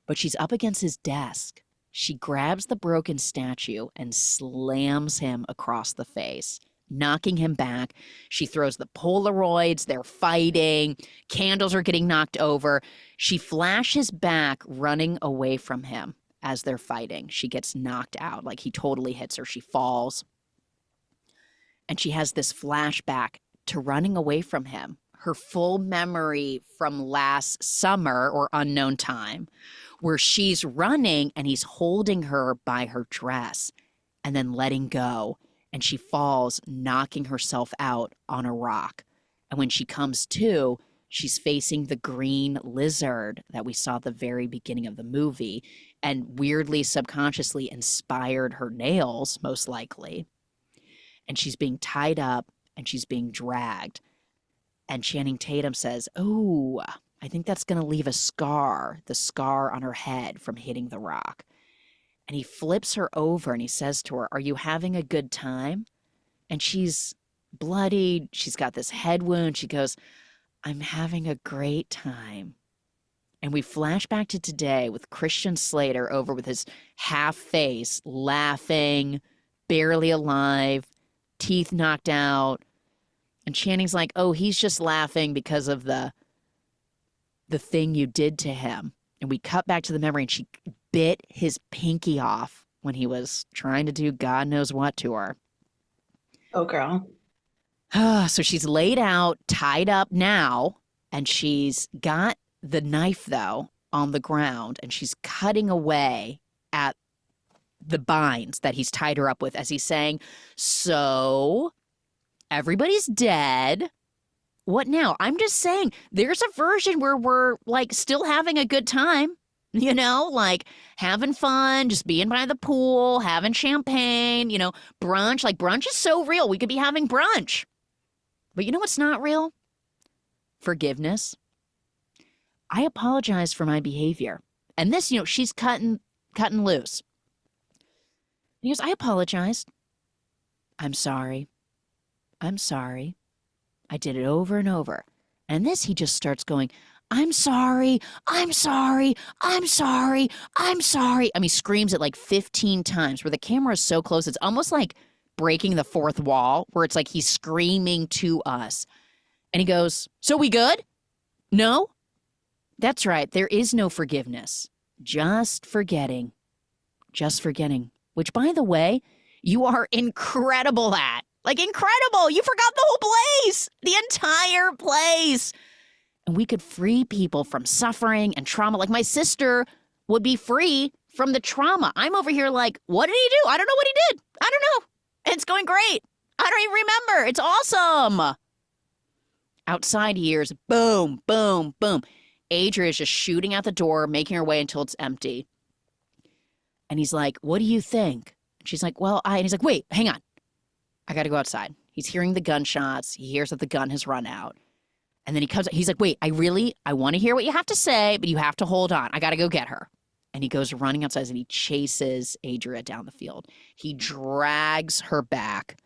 But she's up against his desk. She grabs the broken statue and slams him across the face, knocking him back. She throws the Polaroids. They're fighting. Candles are getting knocked over. She flashes back, running away from him as they're fighting. She gets knocked out. Like he totally hits her. She falls. And she has this flashback to running away from him. Her full memory from last summer or unknown time, where she's running and he's holding her by her dress and then letting go. And she falls, knocking herself out on a rock. And when she comes to, she's facing the green lizard that we saw at the very beginning of the movie and weirdly, subconsciously inspired her nails, most likely. And she's being tied up and she's being dragged. And Channing Tatum says, oh, I think that's going to leave a scar, the scar on her head from hitting the rock. And he flips her over and he says to her, are you having a good time? And she's bloodied. She's got this head wound. She goes, I'm having a great time. And we flash back to today with Christian Slater over with his half face, laughing, barely alive, teeth knocked out. And Channing's like, oh, he's just laughing because of the thing you did to him. And we cut back to the memory and she bit his pinky off when he was trying to do God knows what to her. Oh, girl. So she's laid out, tied up now, and she's got the knife, though, on the ground, and she's cutting away at the binds that he's tied her up with as he's saying, so everybody's dead. What now? I'm just saying there's a version where we're like still having a good time. like having fun, just being by the pool, having champagne, brunch. Like brunch is so real. We could be having brunch. But you know what's not real? Forgiveness. I apologize for my behavior. And this, she's cutting loose. And he goes, I apologized. I'm sorry. I'm sorry. I did it over and over. And this, he just starts going, I'm sorry. I'm sorry. I'm sorry. I'm sorry. I mean, he screams it like 15 times where the camera is so close. It's almost like breaking the fourth wall where it's like he's screaming to us. And he goes, so we good? No? That's right. There is no forgiveness. Just forgetting. Just forgetting. Which, by the way, you are incredible at. Like, incredible. You forgot the whole place. The entire place. And we could free people from suffering and trauma. Like, my sister would be free from the trauma. I'm over here like, what did he do? I don't know what he did. I don't know. It's going great. I don't even remember. It's awesome. Outside he hears boom, boom, boom. Adria is just shooting out the door, making her way until it's empty. And he's like, what do you think? And she's like, well, and he's like, wait, hang on. I got to go outside. He's hearing the gunshots. He hears that the gun has run out. And then he comes, he's like, wait, I want to hear what you have to say, but you have to hold on. I got to go get her. And he goes running outside and he chases Adria down the field. He drags her back.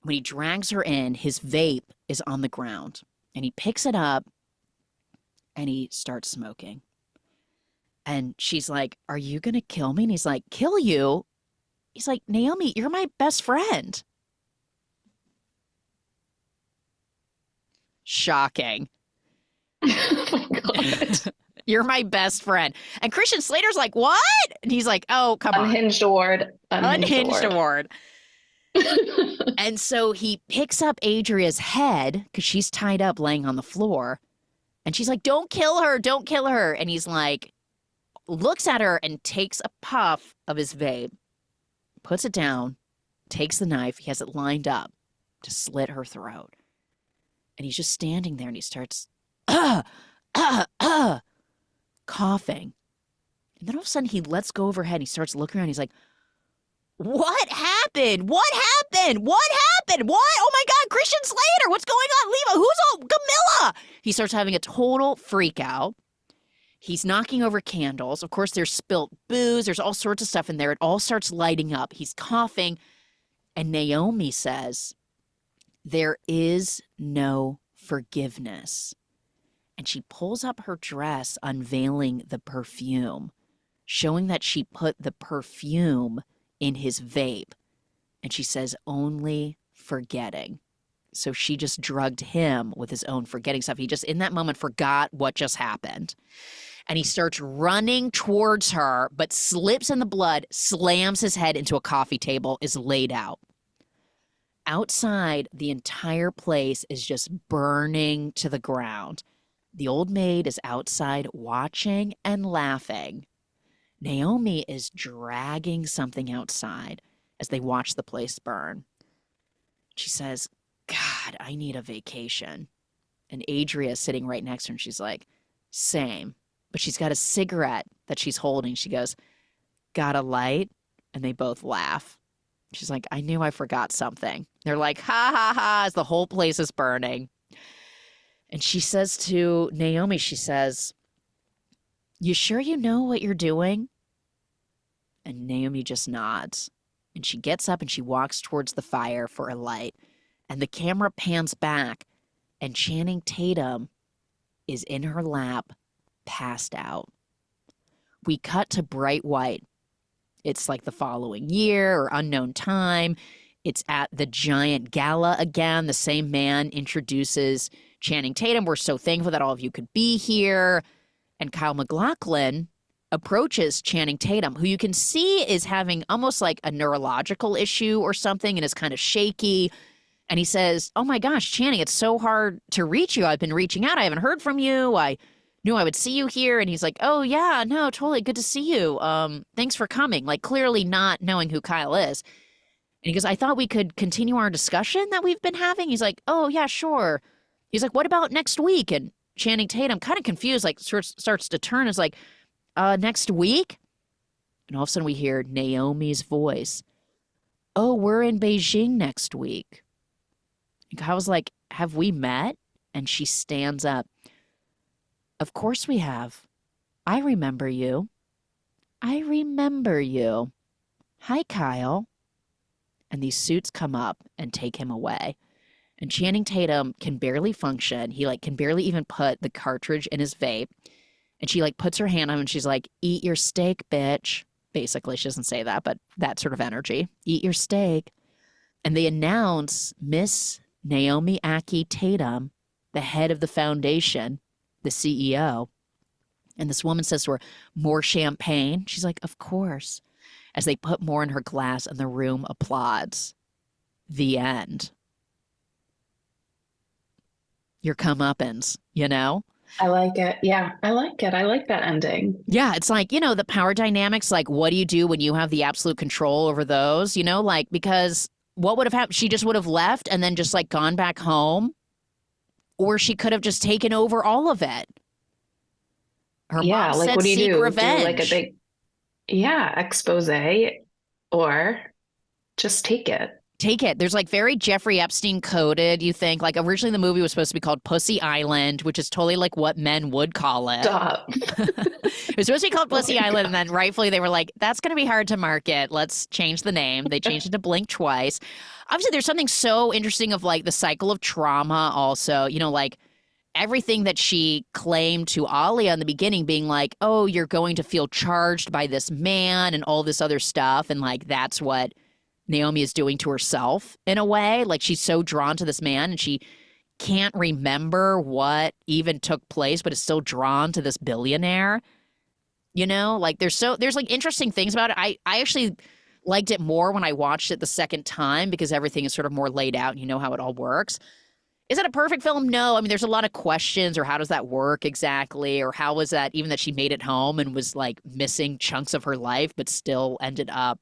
When he drags her in, his vape is on the ground. And he picks it up and he starts smoking. And she's like, are you going to kill me? And he's like, kill you? He's like, Naomi, you're my best friend. Shocking. Oh my God. You're my best friend. And Christian Slater's like, what? And he's like, oh, come on. Unhinged award. Unhinged award. And so he picks up Adria's head because she's tied up laying on the floor. And she's like, don't kill her. Don't kill her. And he's like, looks at her and takes a puff of his vape, puts it down, takes the knife. He has it lined up to slit her throat. And he's just standing there and he starts coughing. And then all of a sudden he lets go of her head and he starts looking around. He's like, what happened? What happened? What happened? What? Oh my God, Christian Slater, what's going on? Leva, who's all Camilla? He starts having a total freak out. He's knocking over candles. Of course, there's spilt booze. There's all sorts of stuff in there. It all starts lighting up. He's coughing. And Naomi says, there is no forgiveness. And she pulls up her dress, unveiling the perfume, showing that she put the perfume in his vape. And she says, only forgetting. So she just drugged him with his own forgetting stuff. He just, in that moment, forgot what just happened. And he starts running towards her, but slips in the blood, slams his head into a coffee table, is laid out. Outside, the entire place is just burning to the ground. The old maid is outside watching and laughing. Naomi is dragging something outside as they watch the place burn. She says, God, I need a vacation. And Adria is sitting right next to her and she's like, same. But she's got a cigarette that she's holding. She goes, got a light? And they both laugh. She's like, I knew I forgot something. They're like, ha, ha, ha, as the whole place is burning. And she says to Naomi, she says, you sure you know what you're doing? And Naomi just nods. And she gets up and she walks towards the fire for a light. And the camera pans back. And Channing Tatum is in her lap, passed out. We cut to bright white. It's like the following year or unknown time. It's at the giant gala again. The same man introduces Channing Tatum. We're so thankful that all of you could be here. And Kyle MacLachlan approaches Channing Tatum, who you can see is having almost like a neurological issue or something and is kind of shaky. And he says, oh my gosh, Channing, it's so hard to reach you. I've been reaching out. I haven't heard from you. I knew I would see you here. And he's like, oh yeah, no, totally. Good to see you. Thanks for coming. Like clearly not knowing who Kyle is. And he goes, I thought we could continue our discussion that we've been having. He's like, oh yeah, sure. He's like, what about next week? And Channing Tatum, kind of confused, like starts to turn. Is like, next week. And all of a sudden we hear Naomi's voice. Oh, we're in Beijing next week. And I was like, have we met? And she stands up. Of course we have. I remember you. I remember you. Hi, Kyle. And these suits come up and take him away. And Channing Tatum can barely function. He like can barely even put the cartridge in his vape. And she like puts her hand on him and she's like, eat your steak, bitch. Basically, she doesn't say that, but that sort of energy. Eat your steak. And they announce Miss Naomi Aki Tatum, the head of the foundation, the CEO. And this woman says to her, more champagne? She's like, of course. As they put more in her glass and the room applauds. The end. Your comeuppance, you know? I like it. Yeah, I like it. I like that ending. Yeah, it's like, you know, the power dynamics, like what do you do when you have the absolute control over those, you know, like because what would have happened? She just would have left and then just like gone back home, or she could have just taken over all of it. Her mom like said what do you seek do? revenge. Do like a big expose, or just take it. Take it. There's like very Jeffrey Epstein coded, you think. Like originally the movie was supposed to be called Pussy Island, which is totally like what men would call it. Stop. It was supposed to be called Pussy Island, and then rightfully they were like, that's going to be hard to market. Let's change the name. They changed it to Blink Twice. Obviously, there's something so interesting of like the cycle of trauma also, you know, like everything that she claimed to Alia in the beginning being like, oh, you're going to feel charged by this man and all this other stuff. And like, that's what Naomi is doing to herself in a way. Like she's so drawn to this man and she can't remember what even took place, but is still drawn to this billionaire. You know, like there's like interesting things about it. I actually liked it more when I watched it the second time because everything is sort of more laid out and you know how it all works. Is it a perfect film? No. I mean, there's a lot of questions, or how does that work exactly? Or how was that even that she made it home and was like missing chunks of her life, but still ended up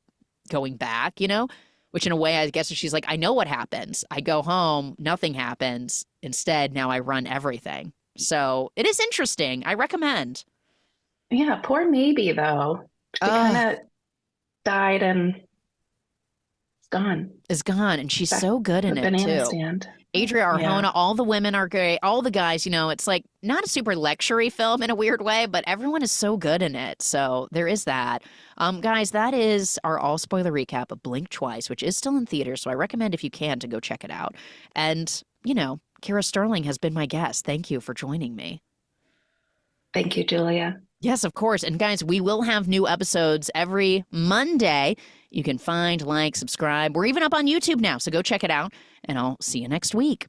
going back, you know, which in a way, I guess she's like, I know what happens. I go home, nothing happens. Instead, now I run everything. So it is interesting. I recommend. Yeah, poor Maybe though. She kind of died and it's gone. Is gone. And she's so good in it banana too. Stand. Adria Arjona, Yeah. all the women are great. All the guys, you know, it's like not a super lecture-y film in a weird way, but everyone is so good in it. So there is that. Guys, that is our all spoiler recap of Blink Twice, which is still in theaters. So I recommend if you can to go check it out. And, you know, Kira Stirling has been my guest. Thank you for joining me. Thank you, Julia. Yes, of course. And guys, we will have new episodes every Monday. You can find, like, subscribe. We're even up on YouTube now, so go check it out. And I'll see you next week.